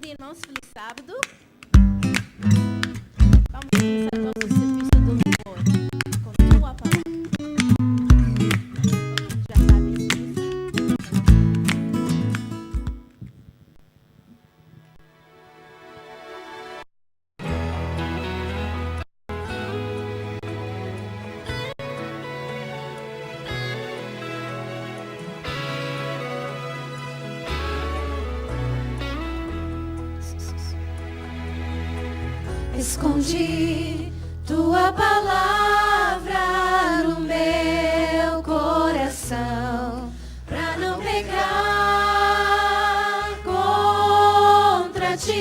dia, irmãos. Feliz sábado. Vamos começar o nosso serviço do louvor com tua palavra. Já sabes disso. Escondi tua palavra no meu coração, pra não pecar contra ti.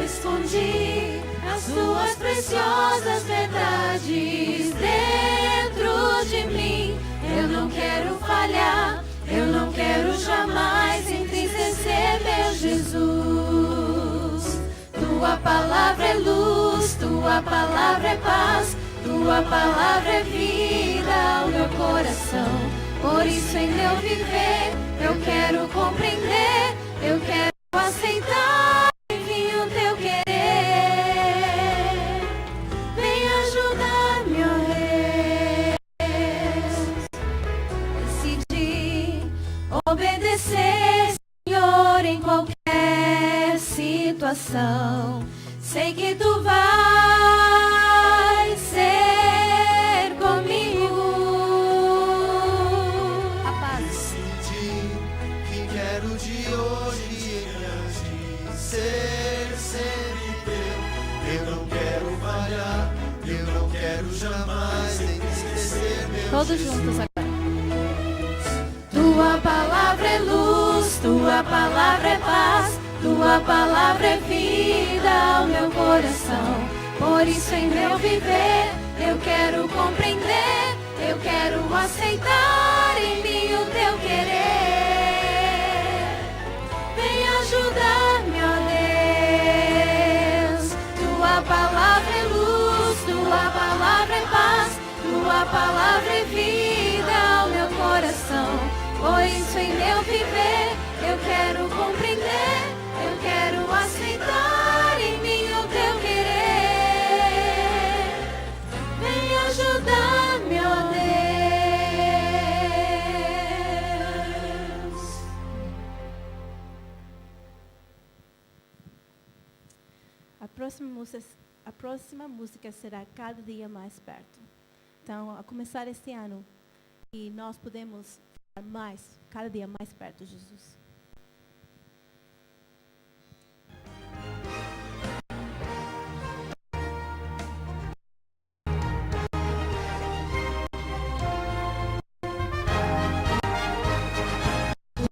Escondi as tuas preciosas verdades dentro de mim. Eu não quero falhar, eu não quero jamais entristecer meu Jesus. Tua palavra é luz, tua palavra é paz, tua palavra é vida ao meu coração. Por isso em meu viver eu quero compreender, eu quero aceitar em mim o teu querer. Vem ajudar-me, ó Deus. Decidi obedecer, Senhor, em qualquer situação. Sei que tu vais ser comigo. A paz. Decidi que quero de hoje em diante ser sempre teu. Eu não quero falhar, eu não quero jamais entristecer meu Todos Jesus. juntos agora. Tua palavra é luz, tua palavra é paz, tua palavra é vida ao meu coração. Por isso em meu viver eu quero compreender, eu quero aceitar em mim o teu querer. Vem ajudar-me, ó Deus. Tua palavra é luz, tua palavra é paz, tua palavra é vida ao meu coração. Por isso em meu viver eu quero compreender, eu quero aceitar em mim o teu querer. Vem ajudar-me, ó Deus. A próxima música será Cada Dia Mais Perto. Então, a começar este ano, e nós podemos ficar cada dia mais perto de Jesus.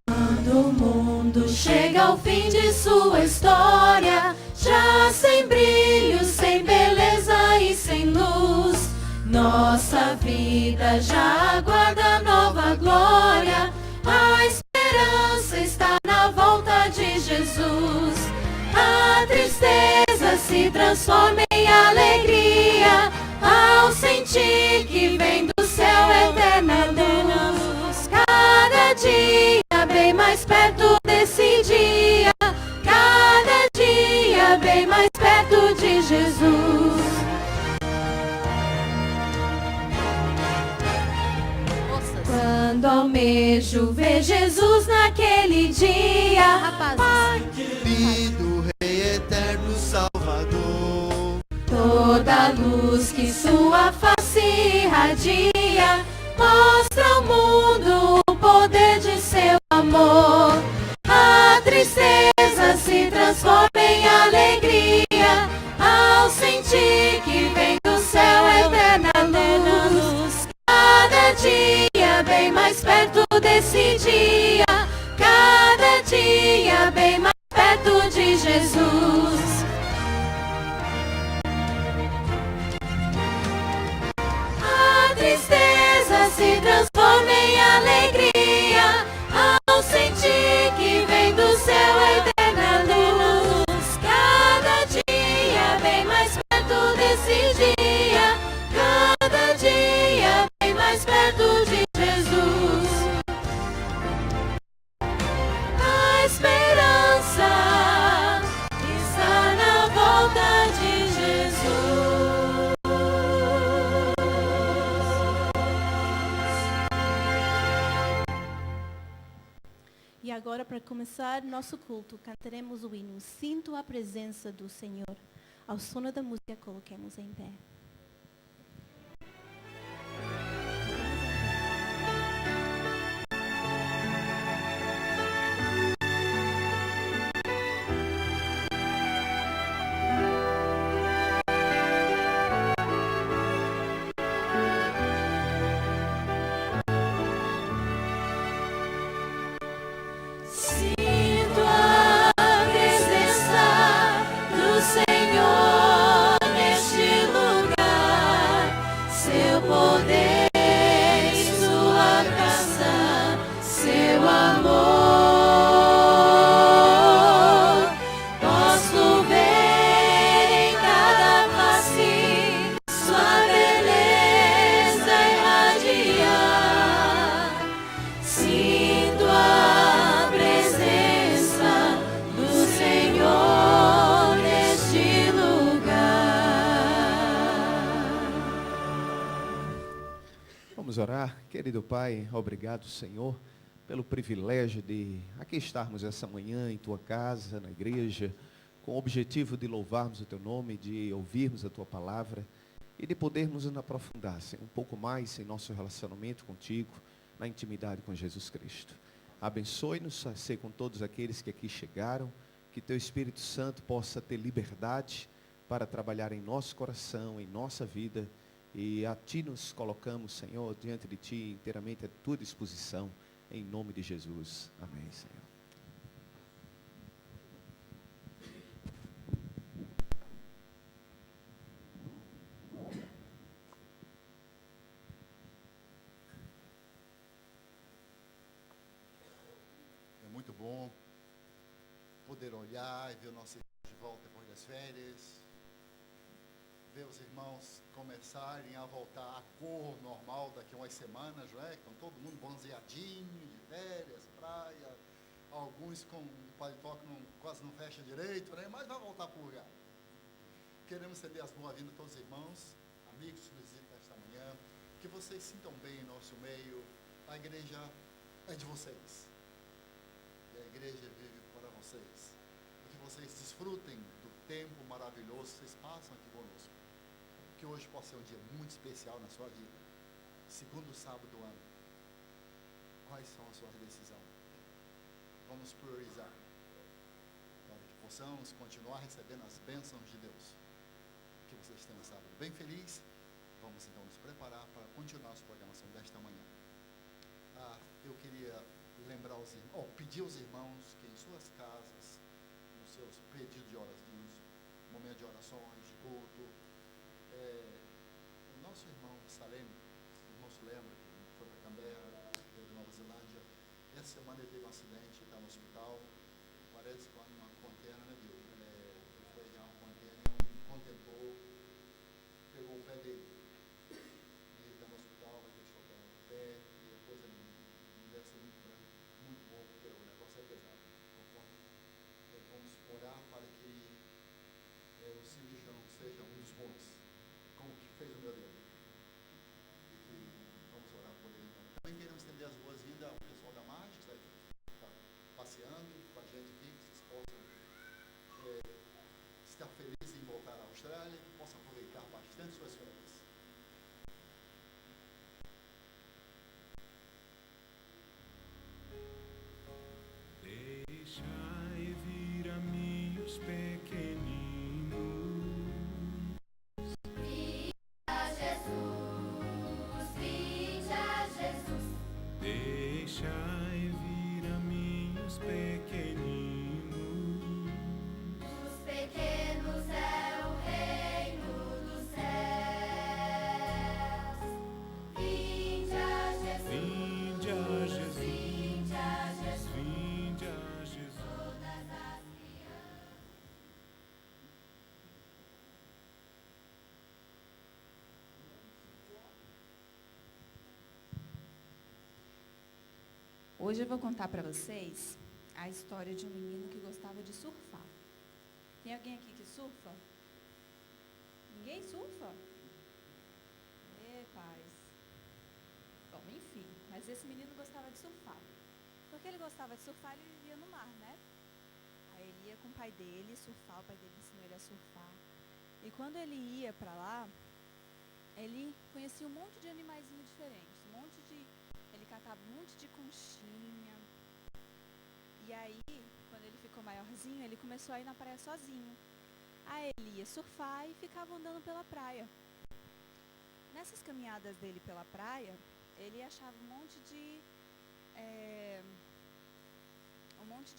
Quando o mundo chega ao fim de sua história, já sem brilho, sem beleza e sem luz, nossa vida já aguarda nova glória. A esperança está na volta de Jesus. A tristeza se transforma em alegria ao sentir que vem do céu eterna luz. Cada dia bem mais perto desse dia, cada dia bem mais perto de Jesus. Quando almejo ver Jesus naquele dia, Rapazes, Querido Rei Eterno Salvador, toda luz que sua face irradia mostra ao mundo o poder de seu amor. A tristeza se transforma em alegria ao sentir que vem do céu eterna luz. Cada dia bem mais perto desse dia, cada dia bem mais perto de Jesus. A tristeza se transforma em alegria agora, para começar nosso culto, cantaremos o hino Sinto a Presença do Senhor. Ao sono da música, coloquemos em pé. Sinto a presença do Senhor neste lugar, seu poder e sua graça, seu amor. Posso ver em cada face sua beleza irradiar. Sinto a presença do Senhor neste lugar. Vamos orar. Querido Pai, obrigado, Senhor, pelo privilégio de aqui estarmos essa manhã em Tua casa, na igreja, com o objetivo de louvarmos o Teu nome, de ouvirmos a Tua palavra e de podermos nos aprofundar, Senhor, um pouco mais em nosso relacionamento contigo, na intimidade com Jesus Cristo. Abençoe-nos, ser com todos aqueles que aqui chegaram, que Teu Espírito Santo possa ter liberdade para trabalhar em nosso coração, em nossa vida, e a Ti nos colocamos, Senhor, diante de Ti, inteiramente à Tua disposição, em nome de Jesus. Amém, Senhor. É muito bom poder olhar e ver o nosso irmão de volta depois das férias. Ver os irmãos começarem a voltar à cor normal daqui a umas semanas, não é? Estão todo mundo bronzeadinho, de férias, praia. Alguns com o paletó que quase não fecha direito, né? Mas vai voltar para o lugar. Queremos estender as boas-vindas a todos os irmãos, amigos que nos visitam esta manhã. Que vocês sintam bem em nosso meio. A igreja é de vocês. E a igreja vive para vocês. E que vocês desfrutem do tempo maravilhoso que vocês passam aqui conosco. Que hoje possa ser um dia muito especial na sua vida. Segundo sábado do ano. Quais são as suas decisões? Vamos priorizar. Para que possamos continuar recebendo as bênçãos de Deus. Que vocês tenham um sábado bem feliz. Vamos então nos preparar para continuar a nossa programação desta manhã. Eu queria lembrar os irmãos, pedir aos irmãos que em suas casas, nos seus pedidos de orações, momentos de orações, de culto, o nosso irmão Salem, o irmão se lembra, que foi para Canberra, veio de Nova Zelândia, essa semana ele teve um acidente, está no hospital, parece que uma contena, né, viu? Ele foi ganhar uma contena, um contentor, pegou o pé dele, e ele está no hospital, vai ter que soltar o pé, e a coisa não deve ser muito bom, porque o negócio é pesado. Então, vamos orar para que o cirurgião seja um dos bons, como que fez o meu Deus. E vamos orar por ele. Também queremos estender as boas-vindas ao pessoal da Mágica, que está passeando com a gente aqui, que vocês possam estar felizes em voltar à Austrália, que possam aproveitar bastante suas férias. Deixai vir a mim os pequeninos. Deixai vir a mim os pequeninos. Os pequenos é o reino dos céus. Vinde a Jesus. Vinde a Jesus. Vinde a Jesus. Vinde a Jesus. Todas as crianças. Hoje eu vou contar para vocês a história de um menino que gostava de surfar. Tem alguém aqui que surfa? Ninguém surfa? Paz. Bom, enfim, mas esse menino gostava de surfar. Porque ele gostava de surfar, ele vivia no mar, né? Aí ele ia com o pai dele surfar, o pai dele ensinou ele a surfar. E quando ele ia para lá, ele conhecia um monte de animaizinhos diferentes, ele catava um monte de conchinha. E aí, quando ele ficou maiorzinho, ele começou a ir na praia sozinho. Aí ele ia surfar e ficava andando pela praia. Nessas caminhadas dele pela praia, ele achava um monte de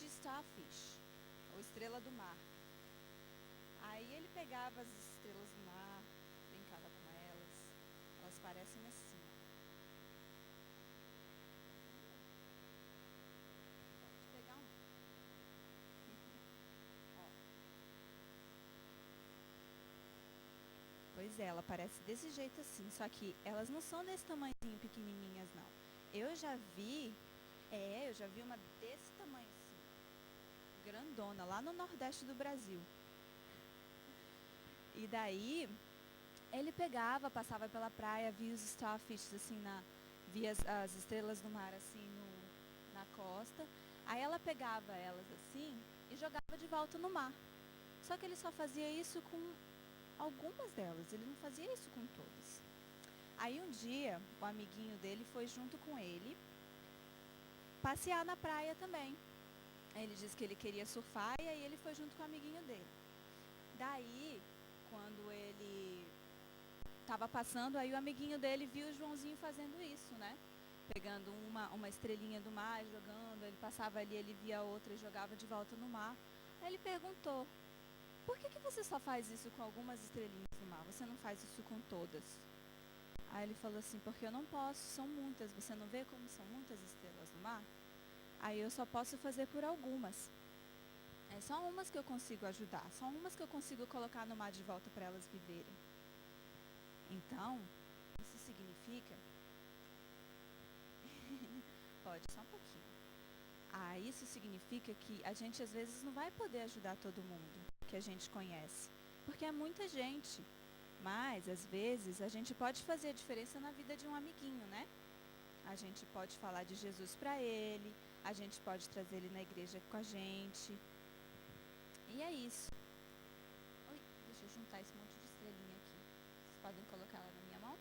starfish, ou estrela do mar. Aí ele pegava as estrelas do mar, brincava com elas. Elas parecem assim. Pode pegar um. Ó. Pois é, ela parece desse jeito assim, só que elas não são desse tamanhozinho pequenininhas, não. Eu já vi uma desse tamanho assim, grandona, lá no Nordeste do Brasil. E daí, ele pegava, passava pela praia, via os starfish assim, via as estrelas do mar assim na costa. Aí ela pegava elas assim e jogava de volta no mar. Só que ele só fazia isso com algumas delas, ele não fazia isso com todas. Aí um dia, o amiguinho dele foi junto com ele passear na praia também. Ele disse que ele queria surfar e aí ele foi junto com o amiguinho dele. Daí, quando ele estava passando, aí o amiguinho dele viu o Joãozinho fazendo isso, né? Pegando uma estrelinha do mar, jogando, ele passava ali, ele via outra e jogava de volta no mar. Aí ele perguntou, por que você só faz isso com algumas estrelinhas do mar? Você não faz isso com todas? Aí ele falou assim, porque eu não posso, são muitas, você não vê como são muitas estrelas do mar? Aí eu só posso fazer por algumas. É só umas que eu consigo ajudar, só umas que eu consigo colocar no mar de volta para elas viverem. Então, isso significa... Pode, só um pouquinho. Isso significa que a gente às vezes não vai poder ajudar todo mundo que a gente conhece, porque é muita gente. Mas, às vezes, a gente pode fazer a diferença na vida de um amiguinho, né? A gente pode falar de Jesus para ele, a gente pode trazer ele na igreja com a gente. E é isso. Oi, deixa eu juntar esse monte de estrelinha aqui. Vocês podem colocar ela na minha mão?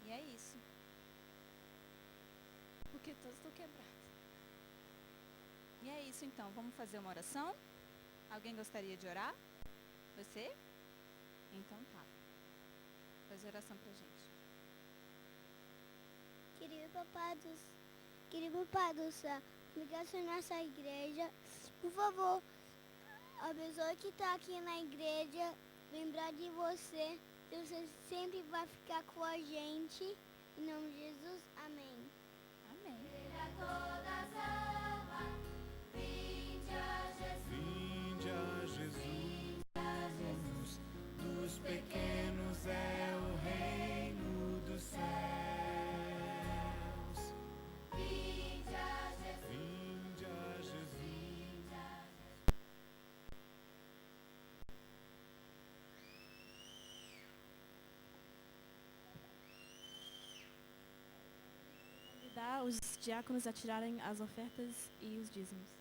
E é isso. Porque todos estão quebrados. E é isso então, vamos fazer uma oração? Alguém gostaria de orar? Você? Então tá. Faz oração pra gente. Querido Pai do Céu, ligasse nessa igreja, por favor, a pessoa que está aqui na igreja, lembrar de você, você sempre vai ficar com a gente, em nome de Jesus, amém. Amém. Vinde a Jesus, dos pequenos é o reino dos céus. Vinde a Jesus. Convidar os diáconos a tirarem as ofertas e os dízimos.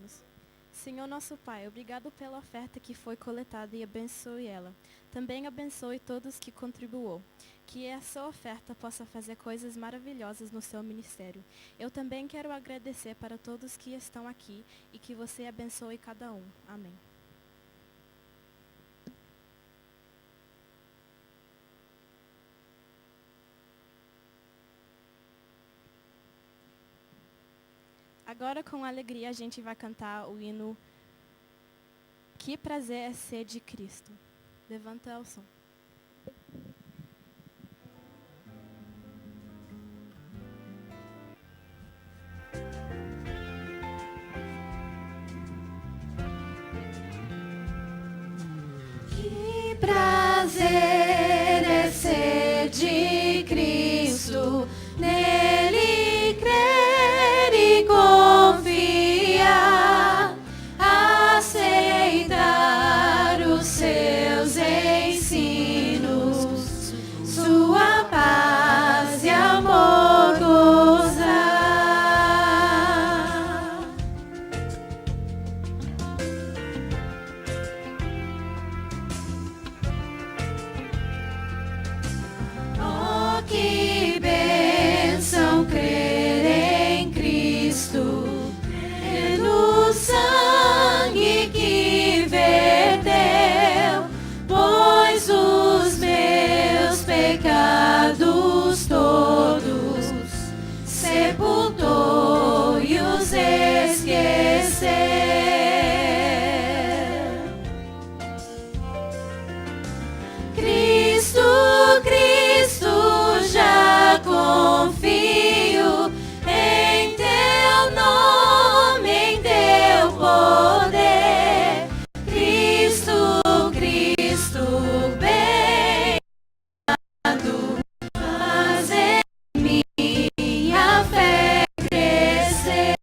Oremos. Senhor nosso Pai, obrigado pela oferta que foi coletada e abençoe ela. Também abençoe todos que contribuou. Que essa oferta possa fazer coisas maravilhosas no seu ministério. Eu também quero agradecer para todos que estão aqui e que você abençoe cada um. Amém. Agora, com alegria, a gente vai cantar o hino Que Prazer é Ser de Cristo. Levanta o som. Que prazer é ser de Cristo, nele crer e confiar, aceitar os seus ensinos, sua paz e amor gozar. Oh, que bênção crer em Cristo, crer no sangue que verteu, pois os meus pecados todos sepultou e os esqueceu. Cristo, Cristo, já confio em teu nome, em teu poder. Cristo, Cristo, bem amado, faz em minha fé crescer.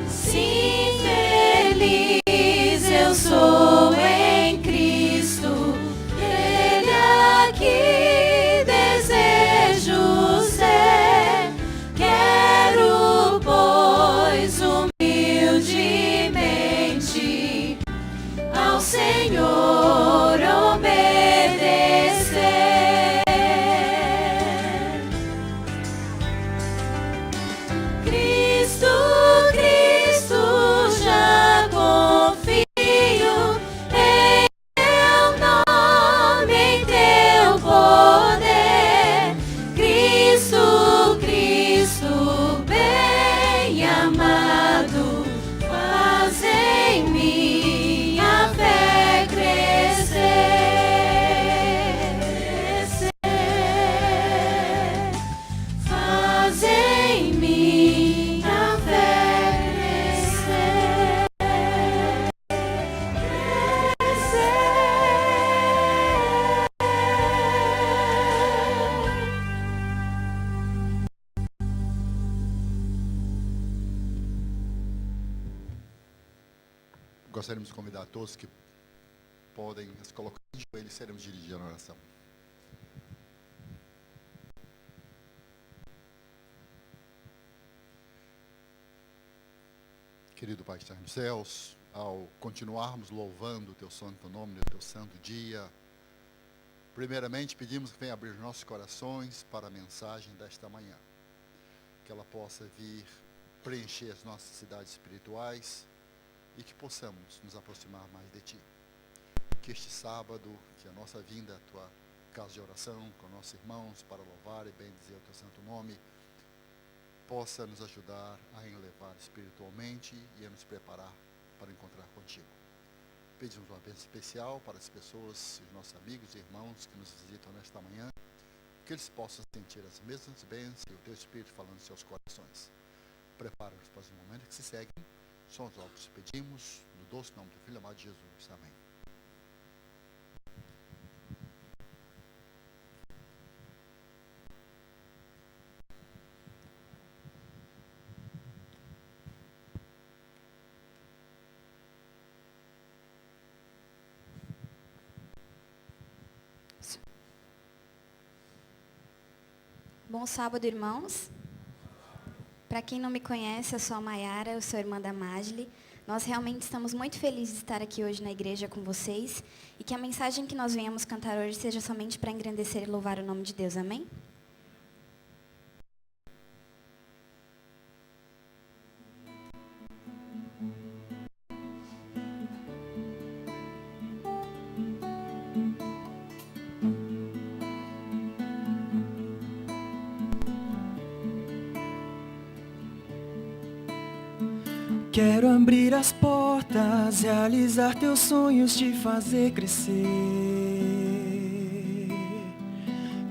Sim, feliz eu sou em Cristo, Ele aqui desejo ser. Quero, pois, humildemente ao Senhor obedecer. Cristo, Cristo, já confio em teu nome, em teu poder. Cristo, Cristo, bem amado, faz em minha fé crescer. Faz em minha fé crescer. Gostaríamos de convidar todos que podem se colocar de joelhos e seremos dirigidos na oração. Querido Pai que está nos céus, ao continuarmos louvando o Teu santo nome, o Teu santo dia, primeiramente pedimos que venha abrir nossos corações para a mensagem desta manhã, que ela possa vir preencher as nossas necessidades espirituais e que possamos nos aproximar mais de Ti. Que este sábado, que a nossa vinda à Tua casa de oração com nossos irmãos para louvar e bendizer o Teu santo nome, possa nos ajudar a elevar espiritualmente e a nos preparar para encontrar contigo. Pedimos uma bênção especial para as pessoas, os nossos amigos e irmãos que nos visitam nesta manhã, que eles possam sentir as mesmas bênçãos e o Teu Espírito falando em seus corações. Prepara-nos para os momentos que se seguem. São os óculos que pedimos, no doce nome do Filho amado de Jesus. Amém. Bom sábado, irmãos. Para quem não me conhece, eu sou a Maiara, eu sou irmã da Magli. Nós realmente estamos muito felizes de estar aqui hoje na igreja com vocês e que a mensagem que nós venhamos cantar hoje seja somente para engrandecer e louvar o nome de Deus. Amém? Quero abrir as portas, realizar teus sonhos, te fazer crescer.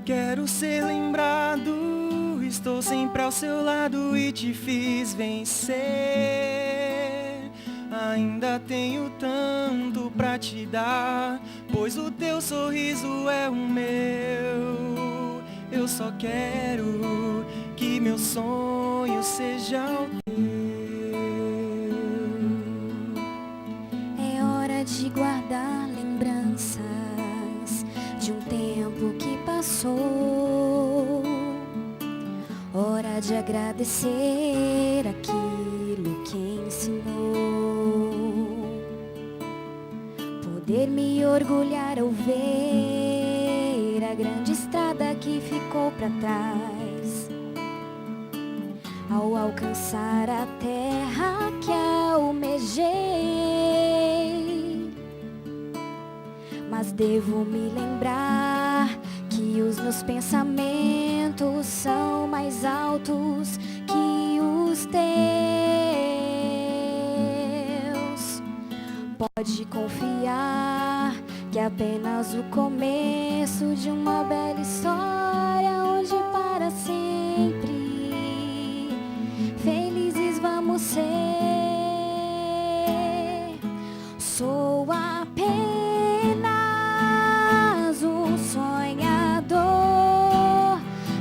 Quero ser lembrado, estou sempre ao seu lado e te fiz vencer. Ainda tenho tanto pra te dar, pois o teu sorriso é o meu. Eu só quero que meu sonho seja o teu. De guardar lembranças de um tempo que passou. Hora de agradecer aquilo que ensinou. Poder me orgulhar ao ver a grande estrada que ficou pra trás. Ao alcançar a terra que almejei. Mas devo me lembrar que os meus pensamentos são mais altos que os teus. Pode confiar que é apenas o começo de uma bela história onde para sempre felizes vamos ser. Sou apenas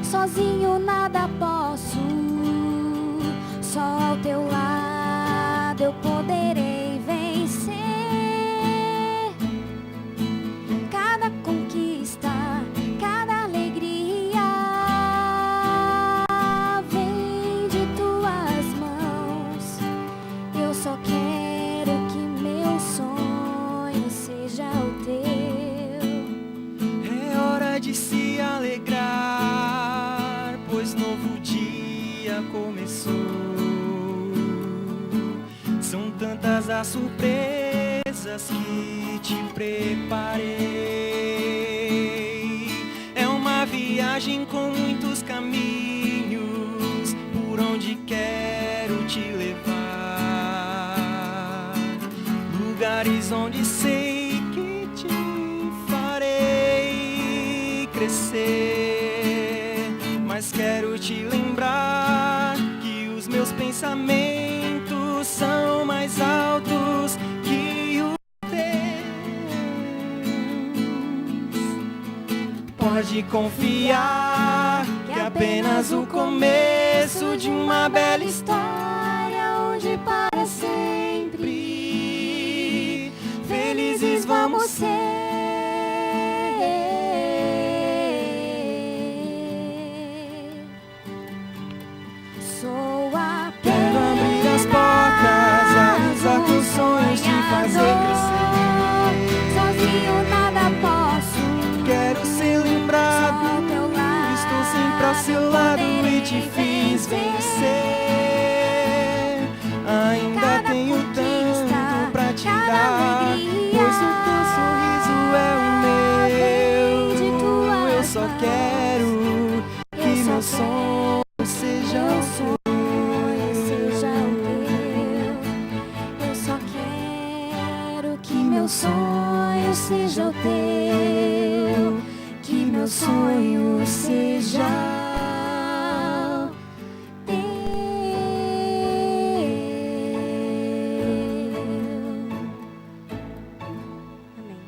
sozinho nada posso, só ao teu lado eu poderei vencer. Cada conquista, cada alegria vem de tuas mãos. Eu só quero que meu sonho seja o teu. É hora de se alegrar, pois novo dia começou. São tantas as surpresas que te preparei. É uma viagem com muitos caminhos, por onde quero te levar. Lugares onde sei que te farei crescer. Mas quero te lembrar que os meus pensamentos são mais altos que os teus. Pode confiar que é apenas o começo de uma bela história onde para sempre felizes vamos ser. Quero abrir as portas, realizar teus sonhos, te fazer crescer. Sozinho nada posso, quero ser lembrado, estou sempre ao seu lado e te fiz vencer. Ainda tenho tanto pra te dar, pois o teu sorriso é o meu. Eu só quero que meu sonho seja o seu. Meu sonho seja o teu, que meu sonho seja teu. Amém.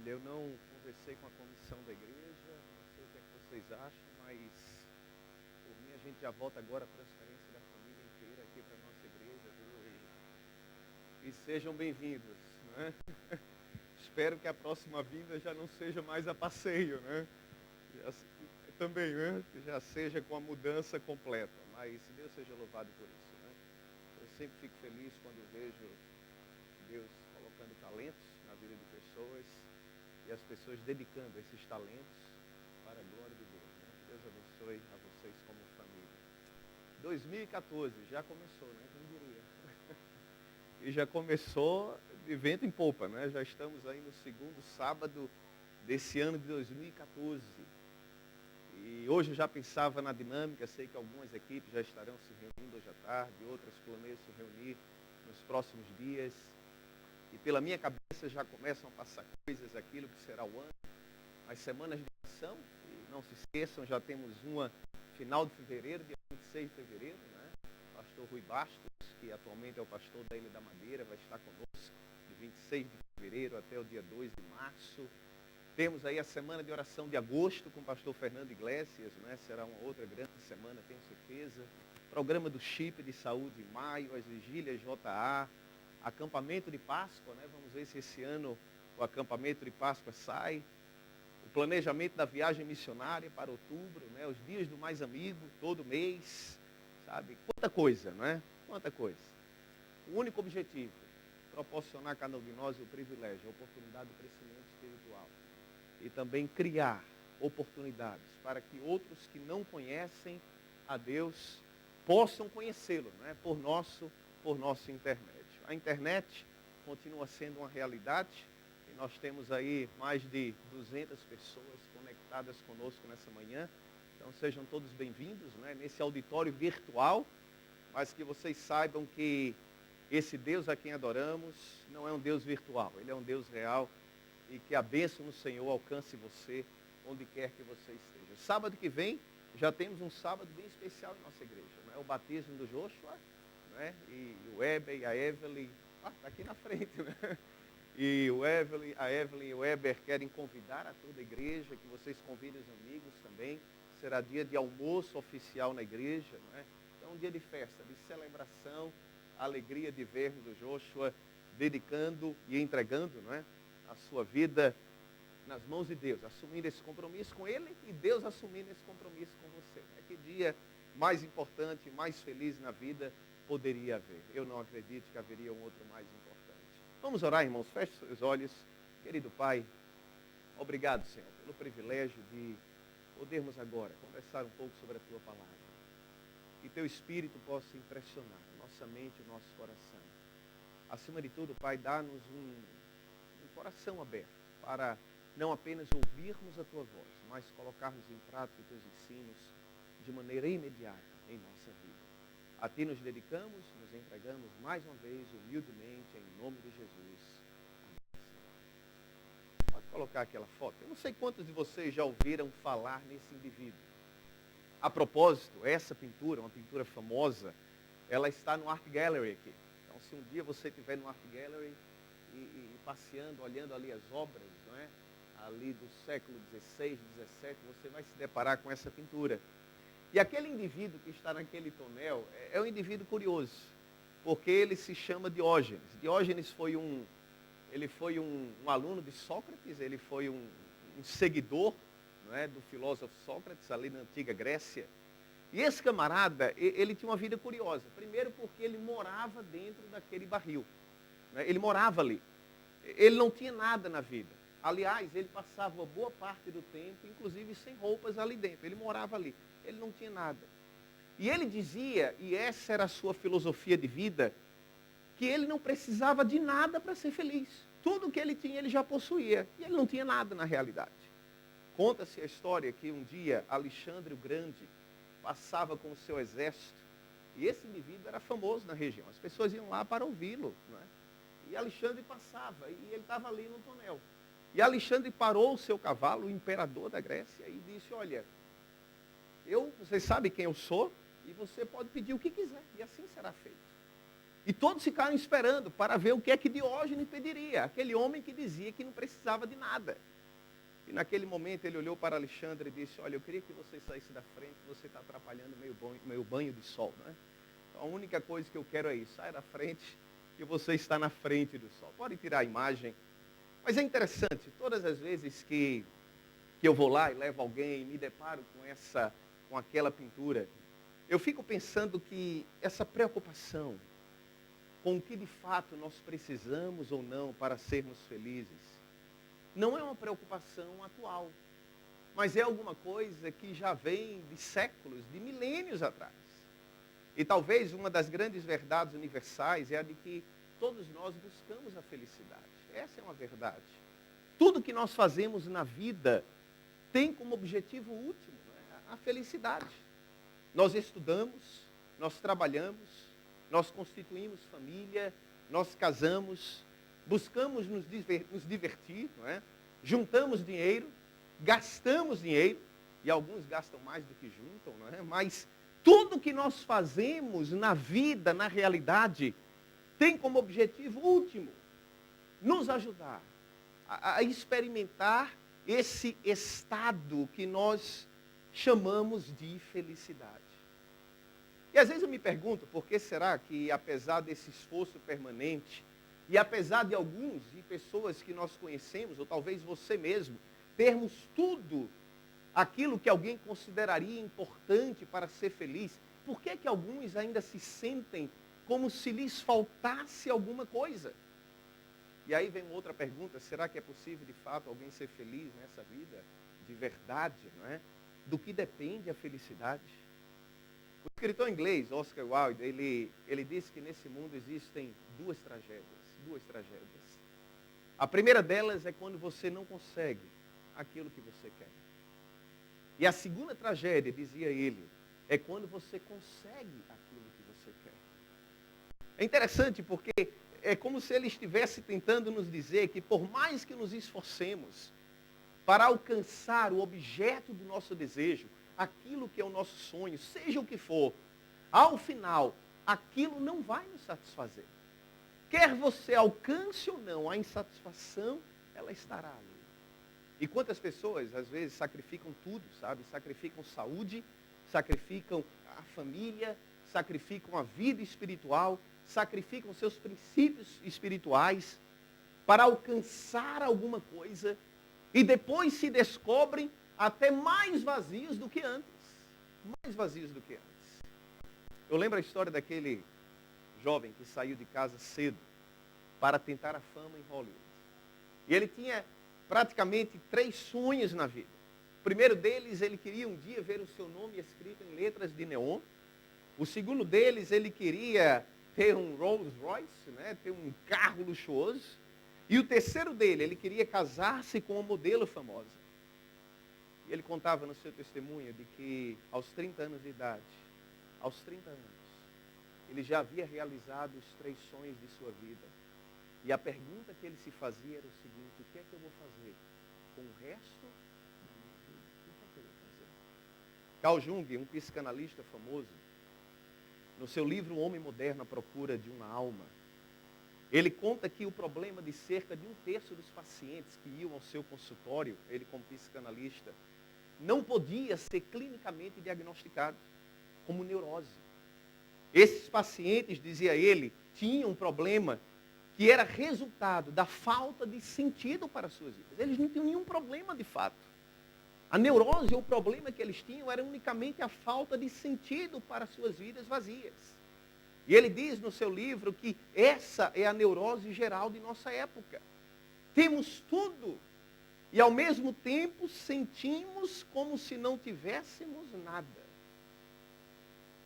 Olha, eu não conversei com a comissão da igreja, não sei o que é que vocês acham, mas por mim a gente já volta agora a transferência da família inteira aqui para a nossa igreja, viu? E sejam bem-vindos, né? Espero que a próxima vinda já não seja mais a passeio, né? Também, né? Que já seja com a mudança completa, mas Deus seja louvado por isso, né? Eu sempre fico feliz quando vejo Deus colocando talentos na vida de pessoas e as pessoas dedicando esses talentos para a glória de Deus, né? Deus abençoe a vocês como família. 2014, já começou, né? Quem diria? E já começou de vento em popa, né? Já estamos aí no segundo sábado desse ano de 2014. E hoje eu já pensava na dinâmica, sei que algumas equipes já estarão se reunindo hoje à tarde, outras planejam se reunir nos próximos dias. E pela minha cabeça já começam a passar coisas, aquilo que será o ano. As semanas de oração, e não se esqueçam, já temos uma final de fevereiro, dia 26 de fevereiro, né? O pastor Rui Bastos, que atualmente é o pastor da Ilha da Madeira, vai estar conosco de 26 de fevereiro até o dia 2 de março. Temos aí a semana de oração de agosto com o pastor Fernando Iglesias, né? Será uma outra grande semana, tenho certeza. Programa do Chip de Saúde em maio, as vigílias JA, acampamento de Páscoa, né? Vamos ver se esse ano o acampamento de Páscoa sai. O planejamento da viagem missionária para outubro, né? Os dias do mais amigo, todo mês, sabe? Quanta coisa, não é? Quanta coisa. O único objetivo, proporcionar a cada um de nós o privilégio, a oportunidade do crescimento espiritual. E também criar oportunidades para que outros que não conhecem a Deus possam conhecê-lo, né? por nosso intermédio. A internet continua sendo uma realidade e nós temos aí mais de 200 pessoas conectadas conosco nessa manhã. Então sejam todos bem-vindos, né? Nesse auditório virtual, mas que vocês saibam que esse Deus a quem adoramos não é um Deus virtual, Ele é um Deus real. E que a bênção no Senhor alcance você, onde quer que você esteja. Sábado que vem, já temos um sábado bem especial em nossa igreja, né? O batismo do Joshua, né? E o Weber e a Evelyn, está aqui na frente, né? E o Evelyn, a Evelyn e o Weber querem convidar a toda a igreja, que vocês convidem os amigos também. Será dia de almoço oficial na igreja, né? Então, um dia de festa, de celebração, a alegria de vermos o Joshua dedicando e entregando, não é? A sua vida nas mãos de Deus, assumindo esse compromisso com Ele e Deus assumindo esse compromisso com você. Né? Que dia mais importante, mais feliz na vida poderia haver? Eu não acredito que haveria um outro mais importante. Vamos orar, irmãos? Feche seus olhos. Querido Pai, obrigado, Senhor, pelo privilégio de podermos agora conversar um pouco sobre a Tua palavra. Que Teu Espírito possa impressionar nossa mente e nosso coração. Acima de tudo, Pai, dá-nos um coração aberto para não apenas ouvirmos a Tua voz, mas colocarmos em prática os Teus ensinos de maneira imediata em nossa vida. A Ti nos dedicamos, nos entregamos mais uma vez, humildemente, em nome de Jesus. Amém. Pode colocar aquela foto. Eu não sei quantos de vocês já ouviram falar nesse indivíduo. A propósito, essa pintura, uma pintura famosa, ela está no Art Gallery aqui. Então, se um dia você estiver no Art Gallery e passeando, olhando ali as obras, não é? Ali do século XVI, XVII, você vai se deparar com essa pintura. E aquele indivíduo que está naquele tonel é um indivíduo curioso, porque ele se chama Diógenes. Diógenes foi um aluno de Sócrates, ele foi um seguidor, não é, do filósofo Sócrates, ali na antiga Grécia. E esse camarada, ele tinha uma vida curiosa. Primeiro porque ele morava dentro daquele barril. Ele morava ali. Ele não tinha nada na vida. Aliás, ele passava uma boa parte do tempo, inclusive sem roupas ali dentro. Ele morava ali. Ele não tinha nada. E ele dizia, e essa era a sua filosofia de vida, que ele não precisava de nada para ser feliz. Tudo que ele tinha, ele já possuía. E ele não tinha nada na realidade. Conta-se a história que um dia Alexandre o Grande passava com o seu exército. E esse indivíduo era famoso na região. As pessoas iam lá para ouvi-lo, não é? E Alexandre passava, e ele estava ali no tonel. E Alexandre parou o seu cavalo, o imperador da Grécia, e disse, olha, você sabe quem eu sou, e você pode pedir o que quiser, e assim será feito. E todos ficaram esperando para ver o que é que Diógenes pediria, aquele homem que dizia que não precisava de nada. E naquele momento ele olhou para Alexandre e disse, olha, eu queria que você saísse da frente, você está atrapalhando meu banho de sol, né? Então, a única coisa que eu quero é isso, saia da frente e você está na frente do sol. Pode tirar a imagem. Mas é interessante, todas as vezes que eu vou lá e levo alguém e me deparo com aquela pintura, eu fico pensando que essa preocupação com o que de fato nós precisamos ou não para sermos felizes, não é uma preocupação atual, mas é alguma coisa que já vem de séculos, de milênios atrás. E talvez uma das grandes verdades universais é a de que todos nós buscamos a felicidade. Essa é uma verdade. Tudo que nós fazemos na vida tem como objetivo último, né, a felicidade. Nós estudamos, nós trabalhamos, nós constituímos família, nós casamos, buscamos nos divertir, não é? Juntamos dinheiro, gastamos dinheiro, e alguns gastam mais do que juntam, não é? Mas tudo que nós fazemos na vida, na realidade, tem como objetivo último nos ajudar a experimentar esse estado que nós chamamos de felicidade. E às vezes eu me pergunto, por que será que apesar desse esforço permanente, e apesar de alguns e pessoas que nós conhecemos, ou talvez você mesmo, termos tudo aquilo que alguém consideraria importante para ser feliz, por que que alguns ainda se sentem como se lhes faltasse alguma coisa? E aí vem outra pergunta, será que é possível de fato alguém ser feliz nessa vida, de verdade, não é? Do que depende a felicidade? O escritor inglês, Oscar Wilde, ele disse que nesse mundo existem duas tragédias. A primeira delas é quando você não consegue aquilo que você quer. E a segunda tragédia, dizia ele, é quando você consegue aquilo que você quer. É interessante porque é como se ele estivesse tentando nos dizer que por mais que nos esforcemos para alcançar o objeto do nosso desejo, aquilo que é o nosso sonho, seja o que for, ao final, aquilo não vai nos satisfazer. Quer você alcance ou não a insatisfação, ela estará ali. E quantas pessoas, às vezes, sacrificam tudo, sabe? Sacrificam saúde, sacrificam a família, sacrificam a vida espiritual, sacrificam seus princípios espirituais para alcançar alguma coisa e depois se descobrem até mais vazios do que antes. Mais vazios do que antes. Eu lembro a história daquele jovem que saiu de casa cedo para tentar a fama em Hollywood. E ele tinha praticamente 3 sonhos na vida. O primeiro deles, ele queria um dia ver o seu nome escrito em letras de neon. O segundo deles, ele queria ter um Rolls Royce, né, ter um carro luxuoso. E o terceiro dele, ele queria casar-se com uma modelo famosa. E ele contava no seu testemunho de que aos 30 anos de idade, aos 30 anos, ele já havia realizado os 3 sonhos de sua vida. E a pergunta que ele se fazia era o seguinte, o que é que eu vou fazer com o resto da minha vida? O que é que eu vou fazer? Carl Jung, um psicanalista famoso, no seu livro O Homem Moderno à Procura de uma Alma, ele conta que o problema de cerca de 1/3 dos pacientes que iam ao seu consultório, ele como psicanalista, não podia ser clinicamente diagnosticado como neurose. Esses pacientes, dizia ele, tinham um problema que era resultado da falta de sentido para as suas vidas. Eles não tinham nenhum problema de fato. A neurose, ou o problema que eles tinham, era unicamente a falta de sentido para as suas vidas vazias. E ele diz no seu livro que essa é a neurose geral de nossa época. Temos tudo e ao mesmo tempo sentimos como se não tivéssemos nada.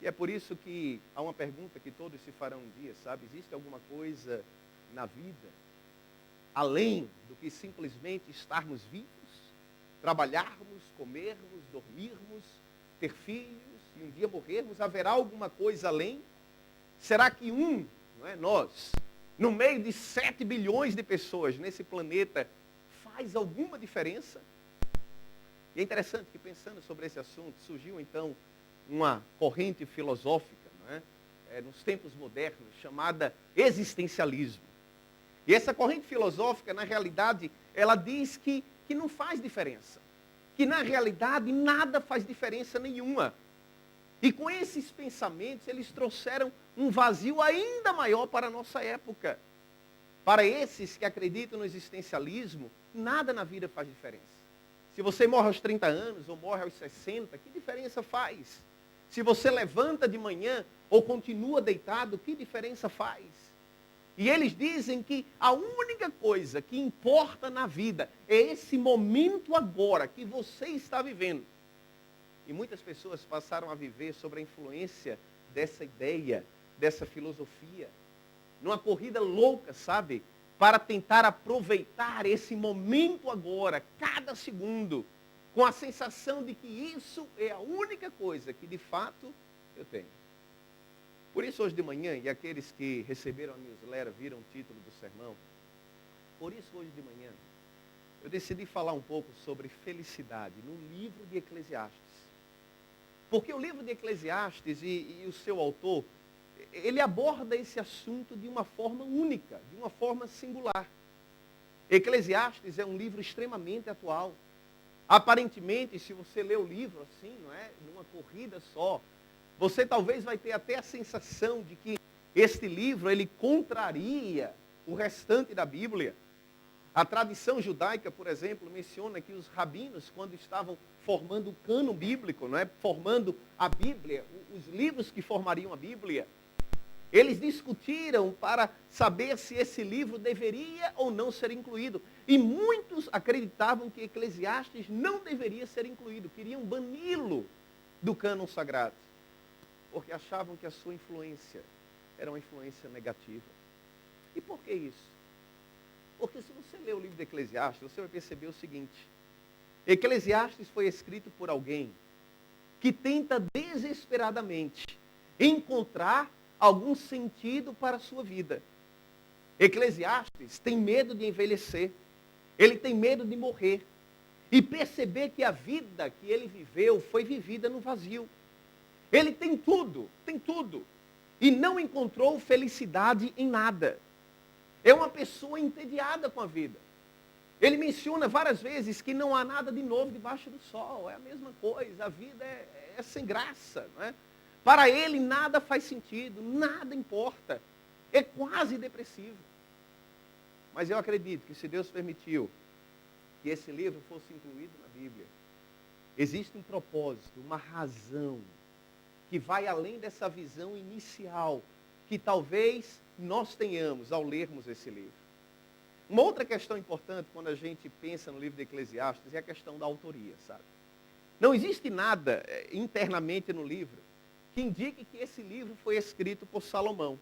E é por isso que há uma pergunta que todos se farão um dia, sabe? Existe alguma coisa na vida além do que simplesmente estarmos vivos, trabalharmos, comermos, dormirmos, ter filhos e um dia morrermos? Haverá alguma coisa além? Será que nós, no meio de 7 bilhões de pessoas nesse planeta, faz alguma diferença? E é interessante que pensando sobre esse assunto, surgiu então uma corrente filosófica, não é? nos tempos modernos, chamada existencialismo. E essa corrente filosófica, na realidade, ela diz que não faz diferença. Que, na realidade, nada faz diferença nenhuma. E com esses pensamentos, eles trouxeram um vazio ainda maior para a nossa época. Para esses que acreditam no existencialismo, nada na vida faz diferença. Se você morre aos 30 anos ou morre aos 60, que diferença faz? Se você levanta de manhã ou continua deitado, que diferença faz? E eles dizem que a única coisa que importa na vida é esse momento agora que você está vivendo. E muitas pessoas passaram a viver sob a influência dessa ideia, dessa filosofia. Numa corrida louca, sabe? Para tentar aproveitar esse momento agora, cada segundo, com a sensação de que isso é a única coisa que de fato eu tenho. Por isso hoje de manhã, e aqueles que receberam a newsletter viram o título do sermão, por isso hoje de manhã, eu decidi falar um pouco sobre felicidade no livro de Eclesiastes. Porque o livro de Eclesiastes e o seu autor, ele aborda esse assunto de uma forma única, de uma forma singular. Eclesiastes é um livro extremamente atual. Aparentemente, se você lê o livro assim, não é, numa corrida só, você talvez vai ter até a sensação de que este livro, ele contraria o restante da Bíblia. A tradição judaica, por exemplo, menciona que os rabinos, quando estavam formando o cânon bíblico, não é, formando a Bíblia, os livros que formariam a Bíblia, eles discutiram para saber se esse livro deveria ou não ser incluído. E muitos acreditavam que Eclesiastes não deveria ser incluído, queriam bani-lo do cânon sagrado, porque achavam que a sua influência era uma influência negativa. E por que isso? Porque se você ler o livro de Eclesiastes, você vai perceber o seguinte: Eclesiastes foi escrito por alguém que tenta desesperadamente encontrar algum sentido para a sua vida. Eclesiastes tem medo de envelhecer, ele tem medo de morrer e perceber que a vida que ele viveu foi vivida no vazio. Ele tem tudo, e não encontrou felicidade em nada. É uma pessoa entediada com a vida. Ele menciona várias vezes que não há nada de novo debaixo do sol, é a mesma coisa, a vida é sem graça, não é? Para ele nada faz sentido, nada importa, é quase depressivo. Mas eu acredito que se Deus permitiu que esse livro fosse incluído na Bíblia, existe um propósito, uma razão, que vai além dessa visão inicial, que talvez nós tenhamos ao lermos esse livro. Uma outra questão importante quando a gente pensa no livro de Eclesiastes é a questão da autoria, sabe? Não existe nada internamente no livro que indique que esse livro foi escrito por Salomão.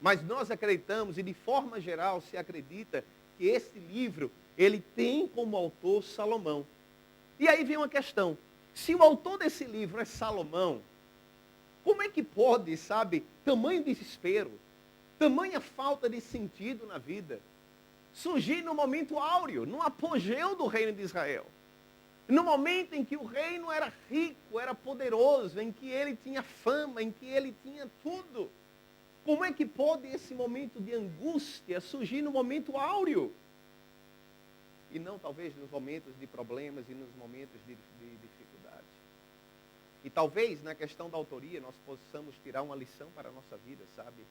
Mas nós acreditamos, e de forma geral se acredita, que esse livro, ele tem como autor Salomão. E aí vem uma questão: se o autor desse livro é Salomão, como é que pode, sabe, tamanho desespero, tamanha falta de sentido na vida, surgir no momento áureo, no apogeu do reino de Israel? No momento em que o reino era rico, era poderoso, em que ele tinha fama, em que ele tinha tudo. Como é que pode esse momento de angústia surgir no momento áureo? E não talvez nos momentos de problemas e nos momentos de dificuldade. E talvez na questão da autoria nós possamos tirar uma lição para a nossa vida, sabe?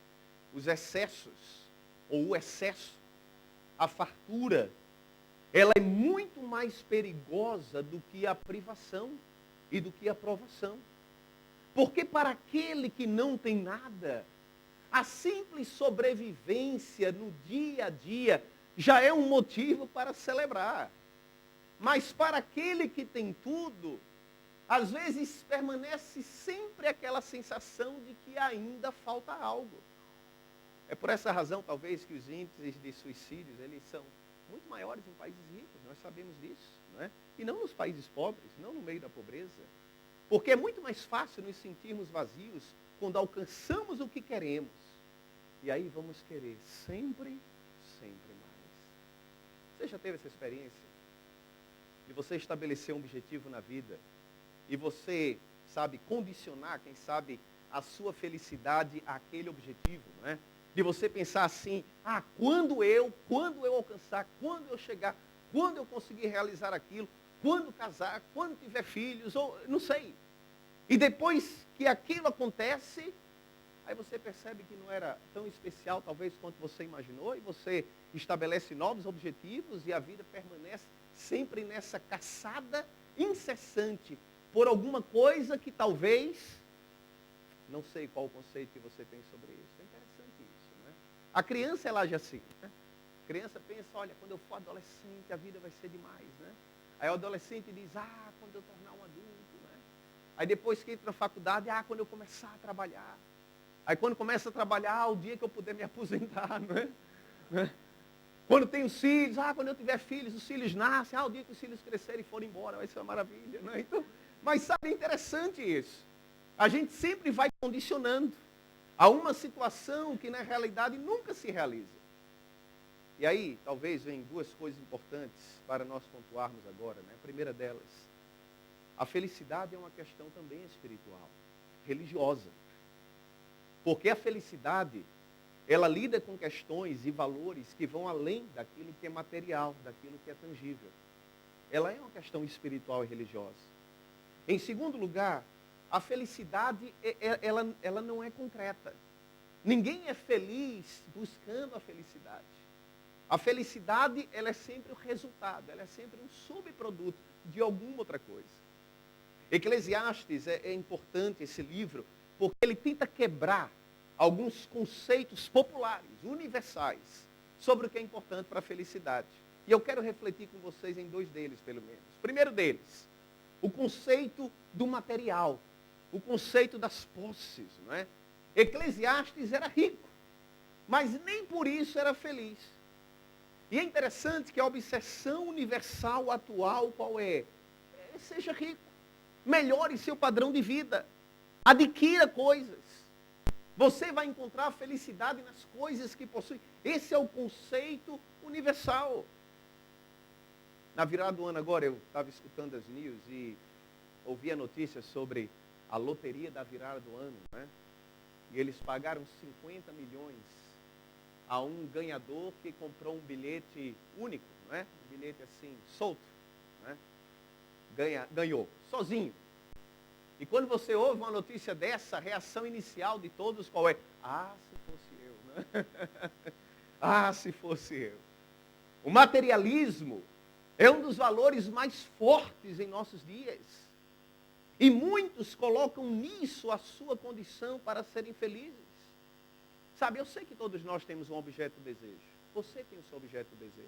Os excessos, ou o excesso, a fartura, ela é muito mais perigosa do que a privação e do que a provação. Porque para aquele que não tem nada, a simples sobrevivência no dia a dia já é um motivo para celebrar. Mas para aquele que tem tudo, às vezes permanece sempre aquela sensação de que ainda falta algo. É por essa razão, talvez, que os índices de suicídios, eles são muito maiores em países ricos, nós sabemos disso, não é? E não nos países pobres, não no meio da pobreza. Porque é muito mais fácil nos sentirmos vazios quando alcançamos o que queremos. E aí vamos querer sempre, sempre mais. Você já teve essa experiência? De você estabelecer um objetivo na vida e você, sabe, condicionar, quem sabe, a sua felicidade àquele objetivo, não é? De você pensar assim, quando eu alcançar, quando eu chegar, quando eu conseguir realizar aquilo, quando casar, quando tiver filhos, ou não sei. E depois que aquilo acontece, aí você percebe que não era tão especial, talvez, quanto você imaginou, e você estabelece novos objetivos e a vida permanece sempre nessa caçada incessante por alguma coisa que talvez, não sei qual o conceito que você tem sobre isso. É interessante isso, né? A criança, ela age assim, né? A criança pensa, olha, quando eu for adolescente, a vida vai ser demais, né? Aí o adolescente diz, quando eu tornar um adulto, né? Aí depois que entra na faculdade, quando eu começar a trabalhar. Aí quando começa a trabalhar, o dia que eu puder me aposentar, não é? Né? Quando tem os filhos, quando eu tiver filhos, os filhos nascem, o dia que os filhos crescerem e forem embora, vai ser uma maravilha, né? Então, mas sabe, é interessante isso. A gente sempre vai condicionando a uma situação que na realidade nunca se realiza. E aí, talvez, vem duas coisas importantes para nós pontuarmos agora, né? A primeira delas, a felicidade é uma questão também espiritual, religiosa. Porque a felicidade, ela lida com questões e valores que vão além daquilo que é material, daquilo que é tangível. Ela é uma questão espiritual e religiosa. Em segundo lugar, a felicidade, ela não é concreta. Ninguém é feliz buscando a felicidade. A felicidade, ela é sempre o resultado, ela é sempre um subproduto de alguma outra coisa. Eclesiastes é importante esse livro, porque ele tenta quebrar alguns conceitos populares, universais, sobre o que é importante para a felicidade. E eu quero refletir com vocês em dois deles, pelo menos. O primeiro deles, o conceito do material, o conceito das posses, não é? Eclesiastes era rico, mas nem por isso era feliz. E é interessante que a obsessão universal atual qual é? Seja rico, melhore seu padrão de vida, adquira coisas. Você vai encontrar felicidade nas coisas que possui. Esse é o conceito universal. Na virada do ano agora, eu estava escutando as news e ouvi a notícia sobre a loteria da virada do ano, né? E eles pagaram 50 milhões a um ganhador que comprou um bilhete único, né? Um bilhete assim, solto, né? Ganhou, sozinho. E quando você ouve uma notícia dessa, a reação inicial de todos qual é? Se fosse eu, né? Se fosse eu. O materialismo é um dos valores mais fortes em nossos dias. E muitos colocam nisso a sua condição para serem felizes. Sabe, eu sei que todos nós temos um objeto de desejo. Você tem o seu objeto de desejo.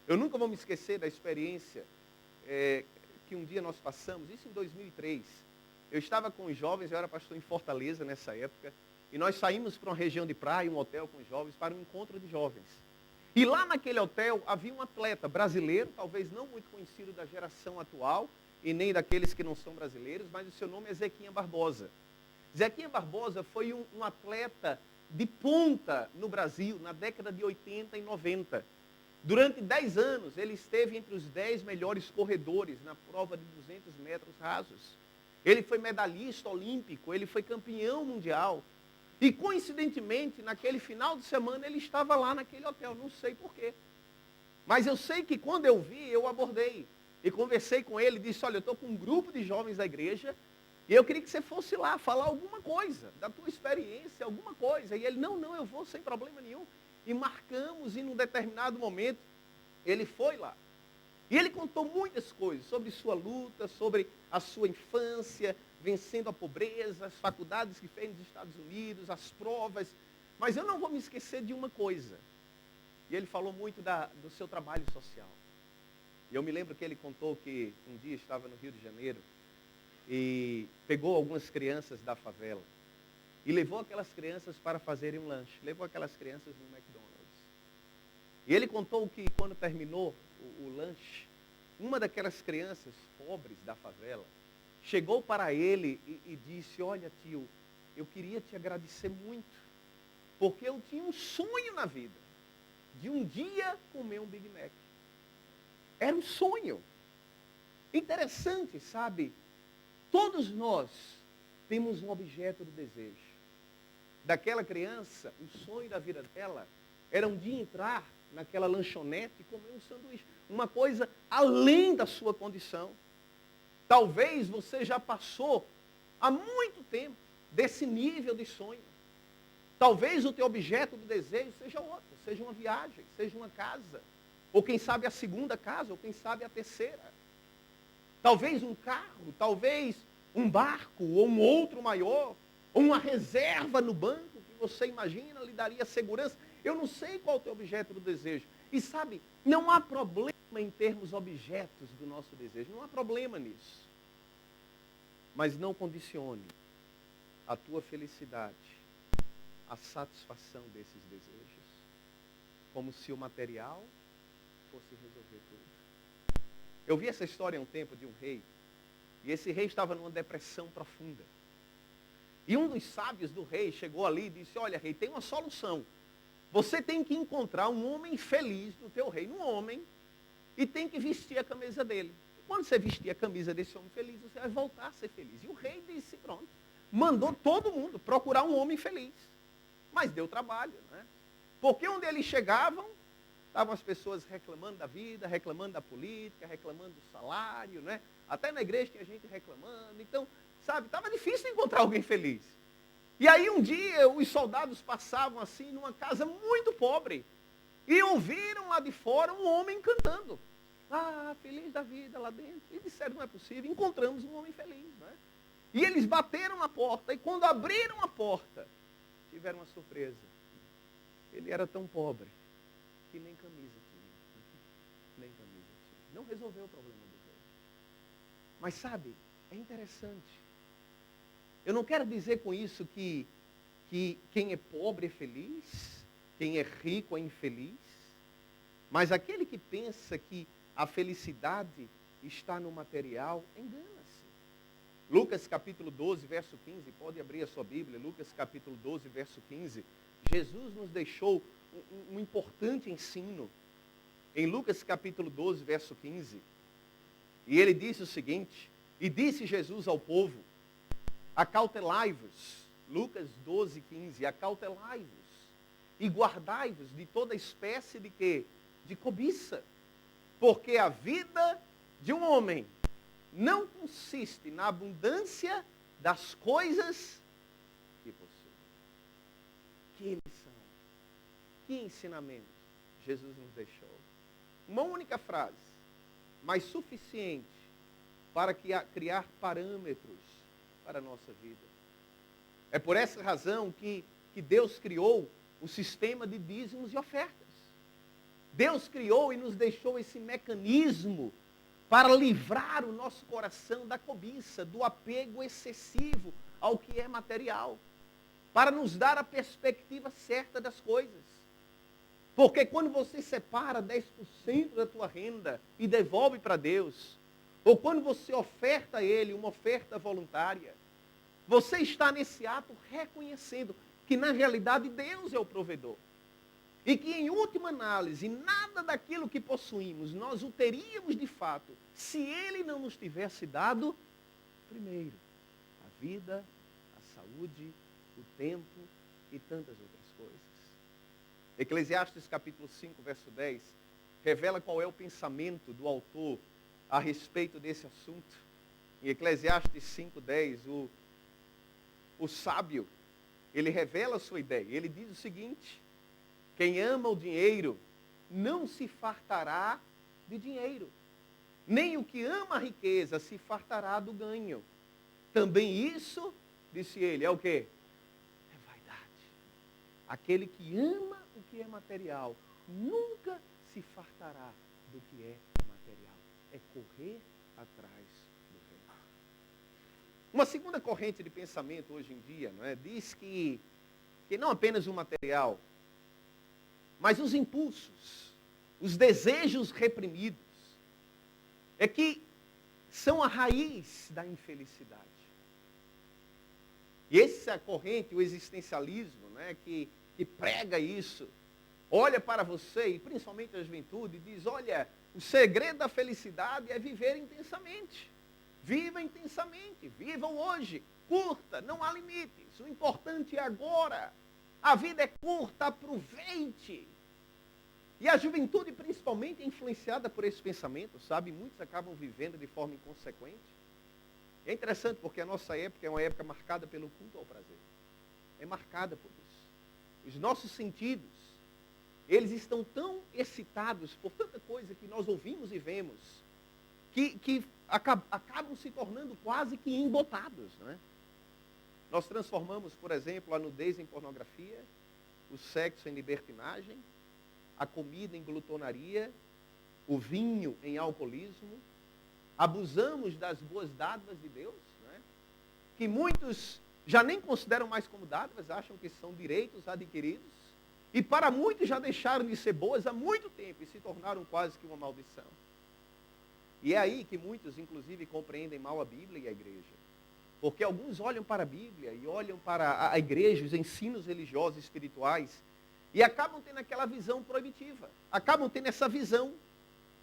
Eu nunca vou me esquecer da experiência que um dia nós passamos, isso em 2003. Eu estava com os jovens, eu era pastor em Fortaleza nessa época, e nós saímos para uma região de praia, um hotel com os jovens, para um encontro de jovens. E lá naquele hotel havia um atleta brasileiro, talvez não muito conhecido da geração atual, e nem daqueles que não são brasileiros, mas o seu nome é Zequinha Barbosa. Zequinha Barbosa foi um atleta de ponta no Brasil, na década de 80 e 90. Durante 10 anos, ele esteve entre os 10 melhores corredores na prova de 200 metros rasos. Ele foi medalhista olímpico, ele foi campeão mundial. E, coincidentemente, naquele final de semana, ele estava lá naquele hotel, não sei porquê. Mas eu sei que quando eu vi, eu abordei. E conversei com ele, disse, olha, eu estou com um grupo de jovens da igreja, e eu queria que você fosse lá falar alguma coisa, da tua experiência, alguma coisa. E ele, não, eu vou sem problema nenhum. E marcamos, e num determinado momento, ele foi lá. E ele contou muitas coisas sobre sua luta, sobre a sua infância, vencendo a pobreza, as faculdades que fez nos Estados Unidos, as provas. Mas eu não vou me esquecer de uma coisa. E ele falou muito do seu trabalho social. E eu me lembro que ele contou que um dia estava no Rio de Janeiro e pegou algumas crianças da favela e levou aquelas crianças para fazerem um lanche. Levou aquelas crianças no McDonald's. E ele contou que quando terminou o lanche, uma daquelas crianças pobres da favela chegou para ele e disse, olha tio, eu queria te agradecer muito, porque eu tinha um sonho na vida, de um dia comer um Big Mac. Era um sonho. Interessante, sabe? Todos nós temos um objeto do desejo. Daquela criança, o sonho da vida dela era um dia entrar naquela lanchonete e comer um sanduíche. Uma coisa além da sua condição. Talvez você já passou há muito tempo desse nível de sonho. Talvez o teu objeto do desejo seja outro, seja uma viagem, seja uma casa. Ou quem sabe a segunda casa, ou quem sabe a terceira. Talvez um carro, talvez um barco, ou um outro maior, ou uma reserva no banco que você imagina lhe daria segurança. Eu não sei qual é o teu objeto do desejo. E sabe, não há problema em termos objetos do nosso desejo. Não há problema nisso. Mas não condicione a tua felicidade à satisfação desses desejos. Como se o material fosse resolver tudo. Eu vi essa história há um tempo de um rei. E esse rei estava numa depressão profunda. E um dos sábios do rei chegou ali e disse, olha rei, tem uma solução. Você tem que encontrar um homem feliz do teu reino, um homem, e tem que vestir a camisa dele. E quando você vestir a camisa desse homem feliz, você vai voltar a ser feliz. E o rei disse, pronto, mandou todo mundo procurar um homem feliz. Mas deu trabalho, né? Porque onde eles chegavam, estavam as pessoas reclamando da vida, reclamando da política, reclamando do salário, né? Até na igreja tinha gente reclamando. Então, sabe, estava difícil encontrar alguém feliz. E aí um dia os soldados passavam assim numa casa muito pobre e ouviram lá de fora um homem cantando. Ah, feliz da vida lá dentro. E disseram, não é possível, encontramos um homem feliz, né? E eles bateram na porta e quando abriram a porta, tiveram uma surpresa. Ele era tão pobre que nem camisa tinha. Nem camisa tinha. Não resolveu o problema do rei. Mas sabe, é interessante. Eu não quero dizer com isso que quem é pobre é feliz, quem é rico é infeliz. Mas aquele que pensa que a felicidade está no material, engana-se. Lucas capítulo 12, verso 15, pode abrir a sua Bíblia, Lucas capítulo 12, verso 15. Jesus nos deixou um importante ensino. Em Lucas capítulo 12, verso 15. E ele disse o seguinte, e disse Jesus ao povo, acautelai-vos, Lucas 12, 15, acautelai-vos e guardai-vos de toda espécie de quê? De cobiça. Porque a vida de um homem não consiste na abundância das coisas que possui. Que lição, que ensinamento Jesus nos deixou. Uma única frase, mas suficiente para criar parâmetros para a nossa vida. É por essa razão que Deus criou o sistema de dízimos e ofertas. Deus criou e nos deixou esse mecanismo para livrar o nosso coração da cobiça, do apego excessivo ao que é material. Para nos dar a perspectiva certa das coisas. Porque quando você separa 10% da tua renda e devolve para Deus, ou quando você oferta a Ele uma oferta voluntária, você está nesse ato reconhecendo que na realidade Deus é o provedor. E que em última análise, nada daquilo que possuímos, nós o teríamos de fato, se Ele não nos tivesse dado, primeiro, a vida, a saúde, o tempo e tantas outras coisas. Eclesiastes capítulo 5, verso 10, revela qual é o pensamento do autor a respeito desse assunto. Em Eclesiastes 5, 10, o sábio, ele revela a sua ideia. Ele diz o seguinte, quem ama o dinheiro não se fartará de dinheiro, nem o que ama a riqueza se fartará do ganho. Também isso, disse ele, é o quê? É vaidade. Aquele que ama o que é material nunca se fartará do que é material. É correr atrás do reino. Uma segunda corrente de pensamento hoje em dia, não é, diz que não apenas o material, mas os impulsos, os desejos reprimidos, é que são a raiz da infelicidade. E essa corrente, o existencialismo, né, que prega isso, olha para você, e principalmente a juventude, e diz, olha, o segredo da felicidade é viver intensamente. Viva intensamente, viva o hoje. Curta, não há limites. O importante é agora. A vida é curta, aproveite. E a juventude, principalmente, é influenciada por esse pensamento, sabe? Muitos acabam vivendo de forma inconsequente. É interessante porque a nossa época é uma época marcada pelo culto ao prazer. É marcada por isso. Os nossos sentidos, eles estão tão excitados por tanta coisa que nós ouvimos e vemos, que acabam se tornando quase que embotados, não é? Nós transformamos, por exemplo, a nudez em pornografia, o sexo em libertinagem, a comida em glutonaria, o vinho em alcoolismo, abusamos das boas dádivas de Deus, né? Que muitos já nem consideram mais como dádivas, acham que são direitos adquiridos, e para muitos já deixaram de ser boas há muito tempo e se tornaram quase que uma maldição. E é aí que muitos, inclusive, compreendem mal a Bíblia e a igreja. Porque alguns olham para a Bíblia e olham para a igreja, os ensinos religiosos e espirituais, e acabam tendo aquela visão proibitiva. Acabam tendo essa visão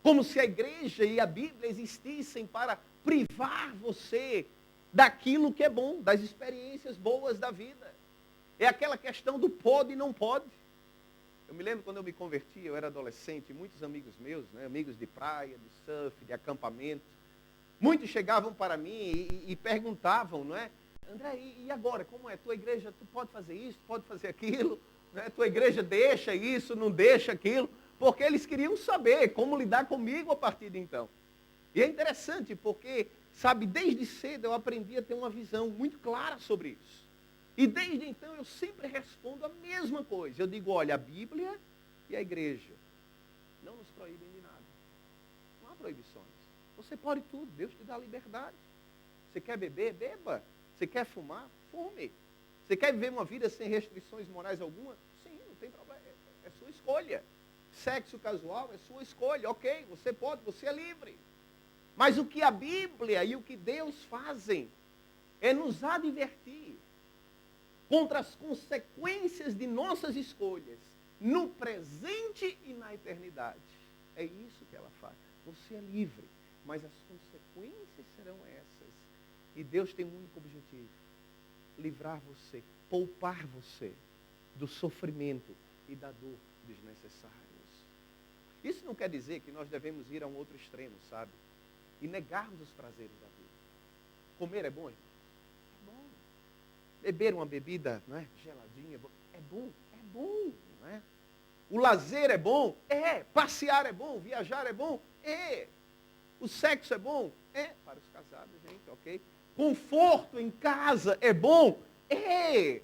como se a igreja e a Bíblia existissem para privar você daquilo que é bom, das experiências boas da vida. É aquela questão do pode e não pode. Eu me lembro quando eu me converti, eu era adolescente, muitos amigos meus, né, amigos de praia, de surf, de acampamento, muitos chegavam para mim e perguntavam, não é? André, e agora, como é? Tua igreja, tu pode fazer isso, pode fazer aquilo? Né? Tua igreja deixa isso, não deixa aquilo? Porque eles queriam saber como lidar comigo a partir de então. E é interessante porque, sabe, desde cedo eu aprendi a ter uma visão muito clara sobre isso. E desde então eu sempre respondo a mesma coisa. Eu digo, olha, a Bíblia e a igreja não nos proíbem de nada. Não há proibições. Você pode tudo, Deus te dá liberdade. Você quer beber? Beba. Você quer fumar? Fume. Você quer viver uma vida sem restrições morais alguma? Sim, não tem problema. É sua escolha. Sexo casual é sua escolha. Ok, você pode, você é livre. Mas o que a Bíblia e o que Deus fazem é nos advertir contra as consequências de nossas escolhas no presente e na eternidade. É isso que ela faz. Você é livre, mas as consequências serão essas. E Deus tem um único objetivo: livrar você, poupar você do sofrimento e da dor desnecessários. Isso não quer dizer que nós devemos ir a um outro extremo, sabe? E negarmos os prazeres da vida. Comer é bom, irmão? É bom. Beber uma bebida, não é, geladinha, é bom, não é? O lazer é bom? É. Passear é bom? Viajar é bom? É. O sexo é bom? É. Para os casados, gente, ok? Conforto em casa é bom? É.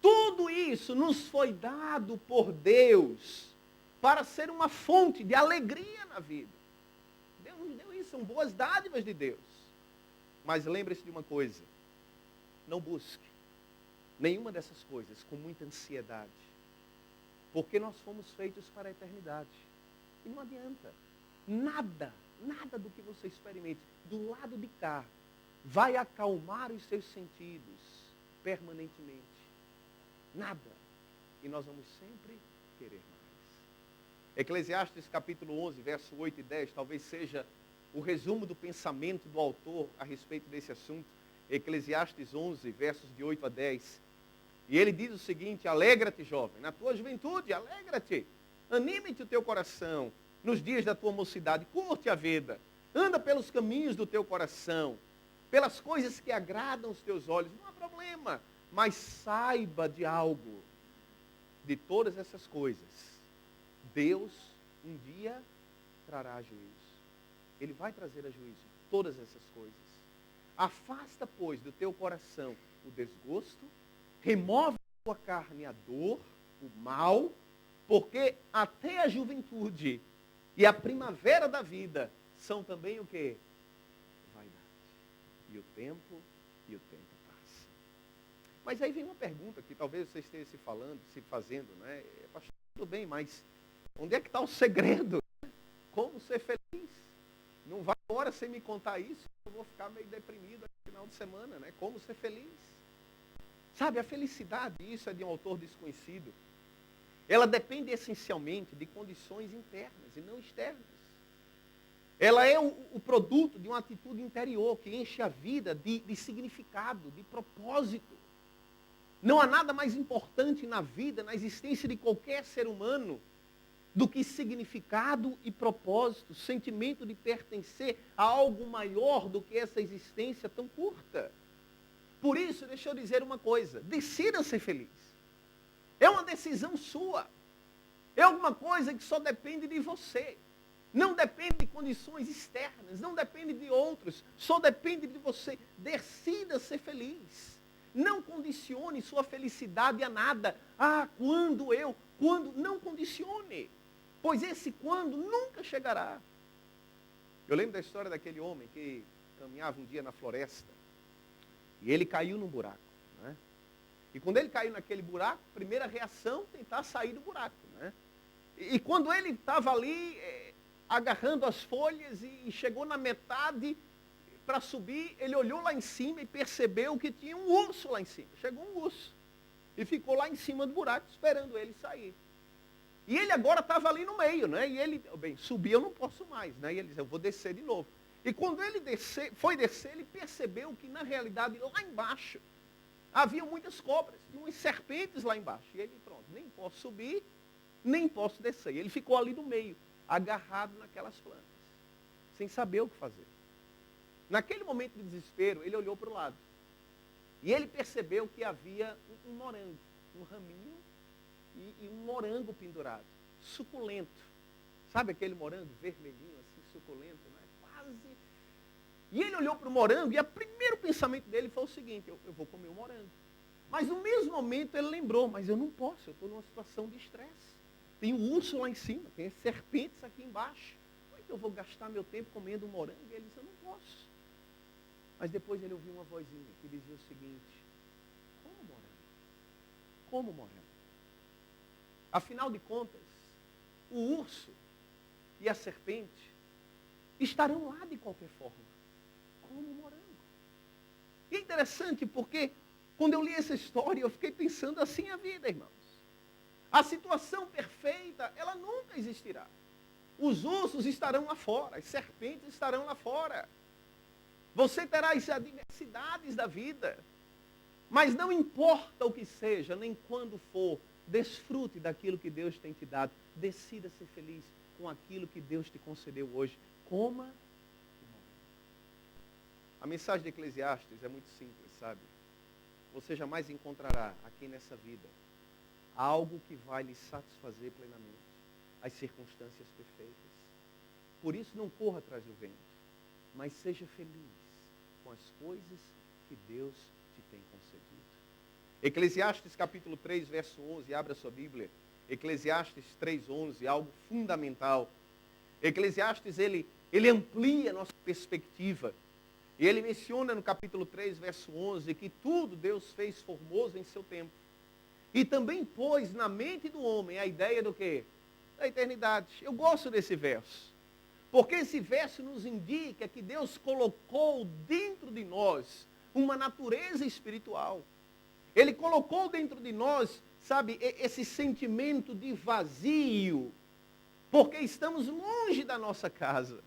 Tudo isso nos foi dado por Deus para ser uma fonte de alegria na vida. Deus nos deu isso, são boas dádivas de Deus. Mas lembre-se de uma coisa: não busque nenhuma dessas coisas com muita ansiedade, porque nós fomos feitos para a eternidade. E não adianta. Nada do que você experimente do lado de cá vai acalmar os seus sentidos permanentemente. Nada. E nós vamos sempre querer mais. Eclesiastes capítulo 11, verso 8 e 10, talvez seja o resumo do pensamento do autor a respeito desse assunto. Eclesiastes 11, versos de 8 a 10. E ele diz o seguinte: alegra-te, jovem, na tua juventude, alegra-te. Anime-te o teu coração nos dias da tua mocidade. Curte a vida. Anda pelos caminhos do teu coração, pelas coisas que agradam os teus olhos. Não há problema. Mas saiba de algo. De todas essas coisas, Deus um dia trará a juízo. Ele vai trazer a juízo todas essas coisas. Afasta, pois, do teu coração o desgosto, remove da tua carne a dor, o mal, porque até a juventude e a primavera da vida são também o quê? Vaidade. E o tempo passa. Mas aí vem uma pergunta que talvez você esteja se fazendo, né? Pastor, tudo bem, mas onde é que está o segredo? Como ser feliz? Não vai embora sem me contar isso, eu vou ficar meio deprimido no final de semana, né? Como ser feliz? Sabe, a felicidade, isso é de um autor desconhecido, ela depende essencialmente de condições internas e não externas. Ela é o produto de uma atitude interior que enche a vida de significado, de propósito. Não há nada mais importante na vida, na existência de qualquer ser humano, do que significado e propósito, sentimento de pertencer a algo maior do que essa existência tão curta. Por isso, deixa eu dizer uma coisa, decida ser feliz. É uma decisão sua. É alguma coisa que só depende de você. Não depende de condições externas, não depende de outros, só depende de você. Decida ser feliz. Não condicione sua felicidade a nada. Quando, não condicione. Pois esse quando nunca chegará. Eu lembro da história daquele homem que caminhava um dia na floresta e ele caiu num buraco. Né? E quando ele caiu naquele buraco, a primeira reação, tentar sair do buraco. Né? E quando ele estava ali, agarrando as folhas e chegou na metade para subir, ele olhou lá em cima e percebeu que tinha um urso lá em cima. Chegou um urso e ficou lá em cima do buraco esperando ele sair. E ele agora estava ali no meio, né? E ele, subir eu não posso mais, né? E ele disse, eu vou descer de novo. E quando ele foi descer, ele percebeu que na realidade lá embaixo havia muitas cobras, umas serpentes lá embaixo. E ele, pronto, nem posso subir, nem posso descer. E ele ficou ali no meio, agarrado naquelas plantas, sem saber o que fazer. Naquele momento de desespero, ele olhou para o lado. E ele percebeu que havia um morango, um raminho e um morango pendurado, suculento. Sabe aquele morango vermelhinho, assim, suculento, né? Quase. E ele olhou para o morango e o primeiro pensamento dele foi o seguinte, eu vou comer o morango. Mas no mesmo momento ele lembrou, mas eu não posso, eu estou numa situação de estresse. Tem um urso lá em cima, tem as serpentes aqui embaixo. Como é que eu vou gastar meu tempo comendo um morango? E ele disse, eu não posso. Mas depois ele ouviu uma vozinha que dizia o seguinte, como morango? Como morango? Afinal de contas, o urso e a serpente estarão lá de qualquer forma, como morango. E é interessante porque quando eu li essa história, eu fiquei pensando assim a vida, irmãos. A situação perfeita, ela nunca existirá. Os ursos estarão lá fora, as serpentes estarão lá fora. Você terá as adversidades da vida. Mas não importa o que seja, nem quando for, desfrute daquilo que Deus tem te dado. Decida ser feliz com aquilo que Deus te concedeu hoje. Coma. A mensagem de Eclesiastes é muito simples, sabe? Você jamais encontrará aqui nessa vida algo que vai lhe satisfazer plenamente, as circunstâncias perfeitas. Por isso não corra atrás do vento, mas seja feliz com as coisas que Deus te tem concedido. Eclesiastes capítulo 3, verso 11, abra sua Bíblia. Eclesiastes 3:11, algo fundamental. Eclesiastes, ele amplia a nossa perspectiva. E ele menciona no capítulo 3, verso 11, que tudo Deus fez formoso em seu tempo. E também pôs na mente do homem a ideia do quê? Da eternidade. Eu gosto desse verso. Porque esse verso nos indica que Deus colocou dentro de nós uma natureza espiritual. Ele colocou dentro de nós, sabe, esse sentimento de vazio. Porque estamos longe da nossa casa.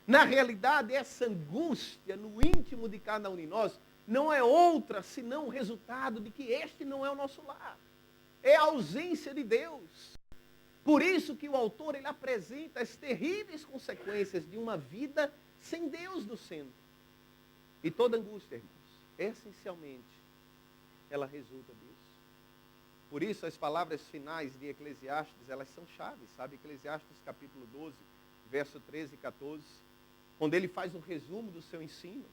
Na realidade, essa angústia no íntimo de cada um de nós não é outra senão o resultado de que este não é o nosso lar. É a ausência de Deus. Por isso que o autor ele apresenta as terríveis consequências de uma vida sem Deus no centro. E toda angústia, irmãos, essencialmente, ela resulta disso. Por isso as palavras finais de Eclesiastes, elas são chaves, sabe? Eclesiastes capítulo 12, verso 13 e 14, quando ele faz um resumo do seu ensino.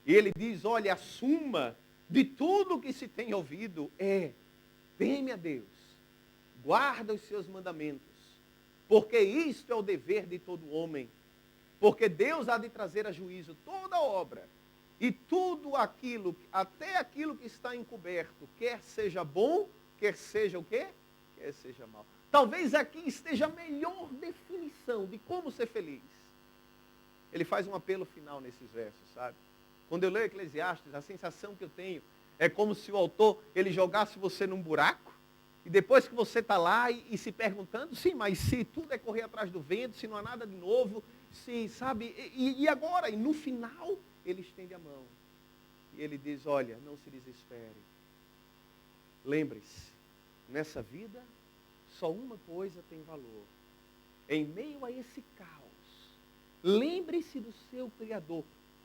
E ele diz, olha, a suma de tudo que se tem ouvido é, teme a Deus, guarda os seus mandamentos, porque isto é o dever de todo homem, porque Deus há de trazer a juízo toda obra, e tudo aquilo, até aquilo que está encoberto, quer seja bom, quer seja o quê? Quer seja mal. Talvez aqui esteja a melhor definição de como ser feliz. Ele faz um apelo final nesses versos, sabe? Quando eu leio Eclesiastes, a sensação que eu tenho é como se o autor, ele jogasse você num buraco, e depois que você está lá e se perguntando, sim, mas se tudo é correr atrás do vento, se não há nada de novo, se, sabe, e agora, e no final, ele estende a mão. E ele diz, olha, não se desespere. Lembre-se, nessa vida, só uma coisa tem valor. Em meio a esse caos, lembre-se do seu Criador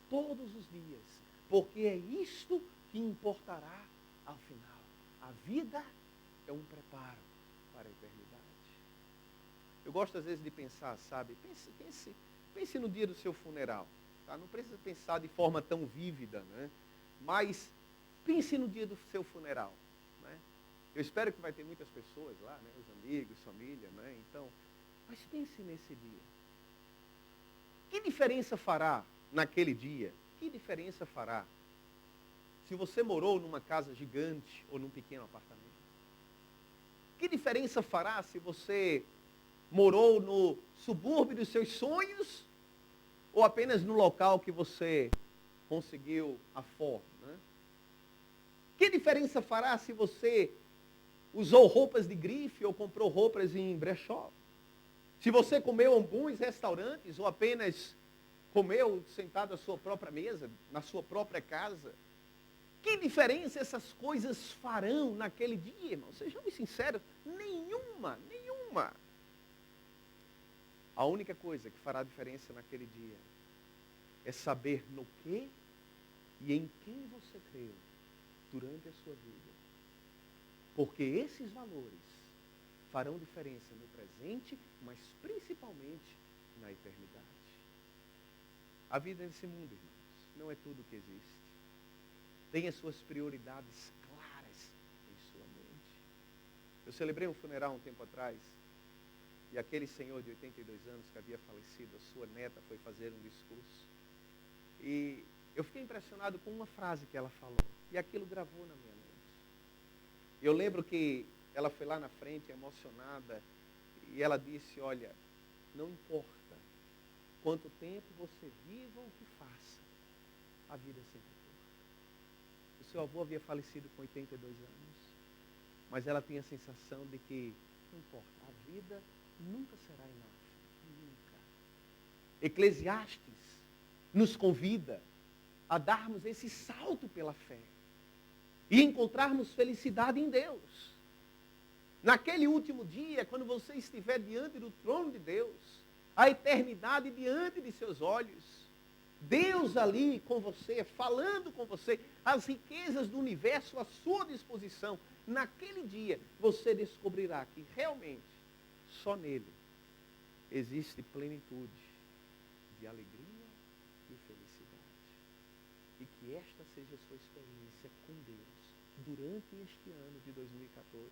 todos os dias, porque é isto que importará ao final. A vida é um preparo para a eternidade. Eu gosto às vezes de pensar, sabe, pense no dia do seu funeral. Tá? Não precisa pensar de forma tão vívida, né? Mas pense no dia do seu funeral. Né? Eu espero que vai ter muitas pessoas lá, né? Os amigos, família, né? Então, mas pense nesse dia. Que diferença fará naquele dia? Que diferença fará se você morou numa casa gigante ou num pequeno apartamento? Que diferença fará se você morou no subúrbio dos seus sonhos ou apenas no local que você conseguiu a forma? Né? Que diferença fará se você usou roupas de grife ou comprou roupas em brechó? Se você comeu em bons restaurantes ou apenas comeu sentado à sua própria mesa, na sua própria casa? Que diferença essas coisas farão naquele dia, irmão? Sejamos sinceros, nenhuma. A única coisa que fará diferença naquele dia é saber no que e em quem você creu durante a sua vida. Porque esses valores farão diferença no presente, mas principalmente na eternidade. A vida nesse mundo, irmãos, não é tudo o que existe. Tem as suas prioridades claras em sua mente. Eu celebrei um funeral um tempo atrás, e aquele senhor de 82 anos que havia falecido, a sua neta foi fazer um discurso. E eu fiquei impressionado com uma frase que ela falou, e aquilo gravou na minha mente. Eu lembro que ela foi lá na frente, emocionada, e ela disse, olha, não importa quanto tempo você viva ou o que faça, a vida é sempre curta. O seu avô havia falecido com 82 anos, mas ela tinha a sensação de que, não importa, a vida nunca será enough, nunca. Eclesiastes nos convida a darmos esse salto pela fé e encontrarmos felicidade em Deus. Naquele último dia, quando você estiver diante do trono de Deus, a eternidade diante de seus olhos, Deus ali com você, falando com você, as riquezas do universo à sua disposição, naquele dia você descobrirá que realmente só nele existe plenitude de alegria e felicidade. E que esta seja a sua experiência com Deus durante este ano de 2014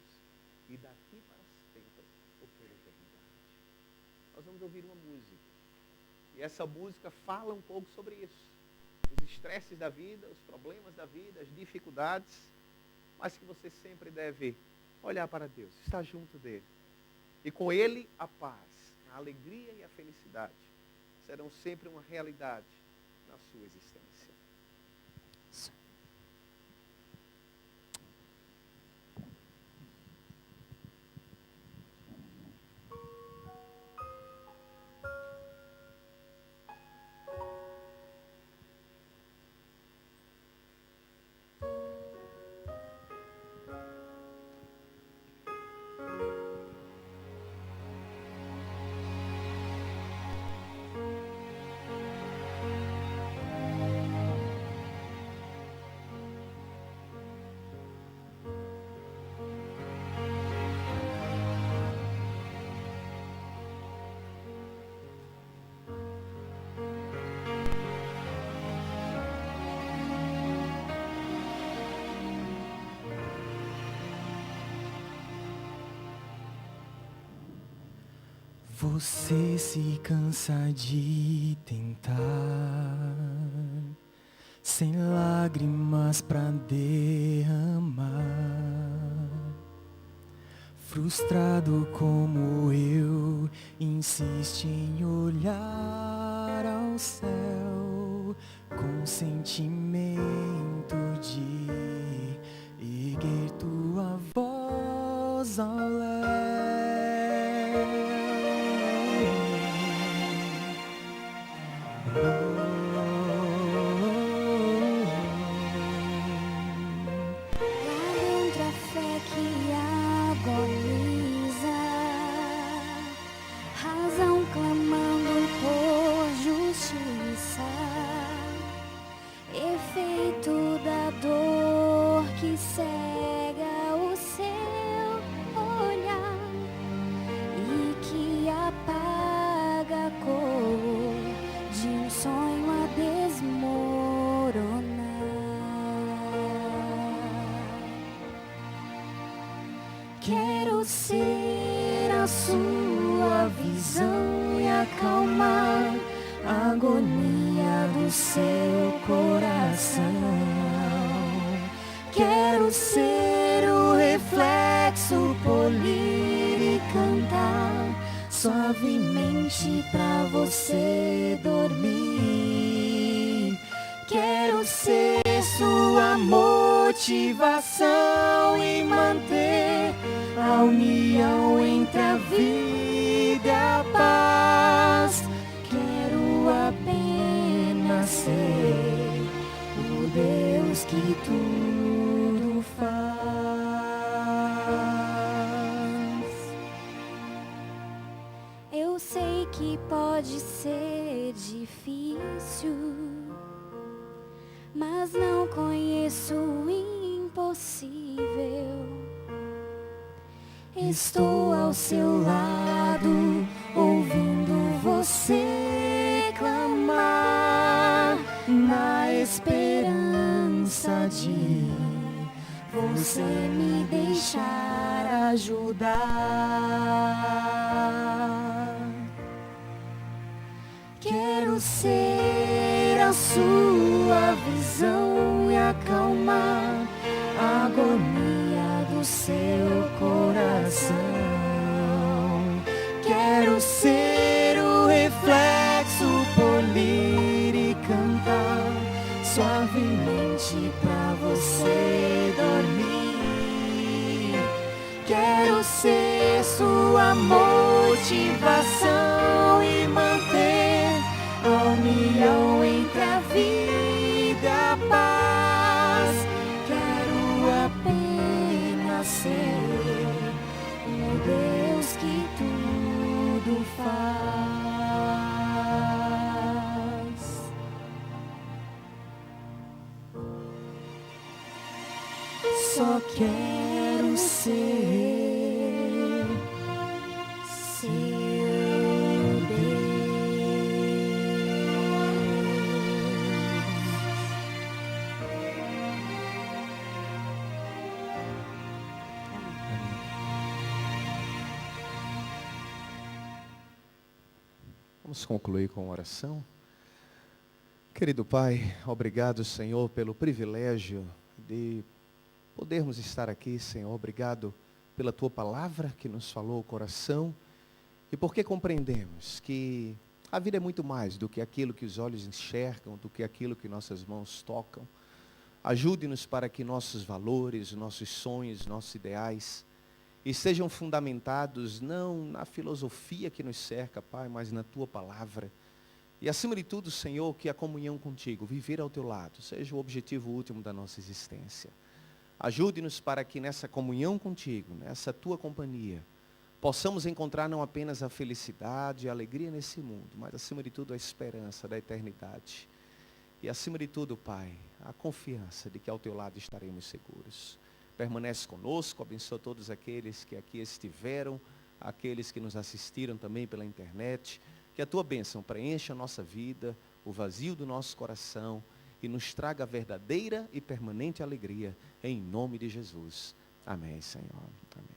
e daqui para sempre ou pela eternidade. Nós vamos ouvir uma música. E essa música fala um pouco sobre isso. Os estresses da vida, os problemas da vida, as dificuldades, mas que você sempre deve olhar para Deus, estar junto dele. E com ele a paz, a alegria e a felicidade serão sempre uma realidade na sua existência. Você se cansa de tentar, sem lágrimas pra derramar. Frustrado como eu, insiste em olhar ao céu com sentimento de erguer tua voz ao léu. Dentro a fé que agoniza, razão clamando por justiça, efeito da dor que cega o seu olhar e que apaga a cor de um sonho a desmoronar. Quero ser a sua visão e acalmar a agonia do seu coração. Quero ser o reflexo, polir e cantar suavemente pra você dormir. Quero ser sua motivação e manter a união entre a vida e a paz. Quero apenas ser o Deus que tudo faz. Eu sei que pode ser difícil, mas não conheço o impossível. Estou ao seu lado, ouvindo você clamar, na esperança de você me deixar ajudar. Quero ser a sua visão e acalmar a agonia do seu coração. Quero ser o reflexo, polir e cantar suavemente pra você dormir. Quero ser sua motivação e manter a união entre a vida e a paz. Quero apenas ser o Deus que tudo faz. Só quero ser seu Vamos concluir com uma oração. Querido Pai, obrigado, Senhor, pelo privilégio de podermos estar aqui, Senhor. Obrigado pela Tua palavra que nos falou o coração e porque compreendemos que a vida é muito mais do que aquilo que os olhos enxergam, do que aquilo que nossas mãos tocam. Ajude-nos para que nossos valores, nossos sonhos, nossos ideais estejam fundamentados não na filosofia que nos cerca, Pai, mas na Tua palavra. E acima de tudo, Senhor, que a comunhão contigo, viver ao Teu lado, seja o objetivo último da nossa existência. Ajude-nos para que nessa comunhão contigo, nessa Tua companhia, possamos encontrar não apenas a felicidade e a alegria nesse mundo, mas acima de tudo a esperança da eternidade. E acima de tudo, Pai, a confiança de que ao Teu lado estaremos seguros. Permanece conosco, abençoa todos aqueles que aqui estiveram, aqueles que nos assistiram também pela internet. Que a Tua bênção preencha a nossa vida, o vazio do nosso coração e nos traga a verdadeira e permanente alegria, em nome de Jesus. Amém, Senhor. Amém.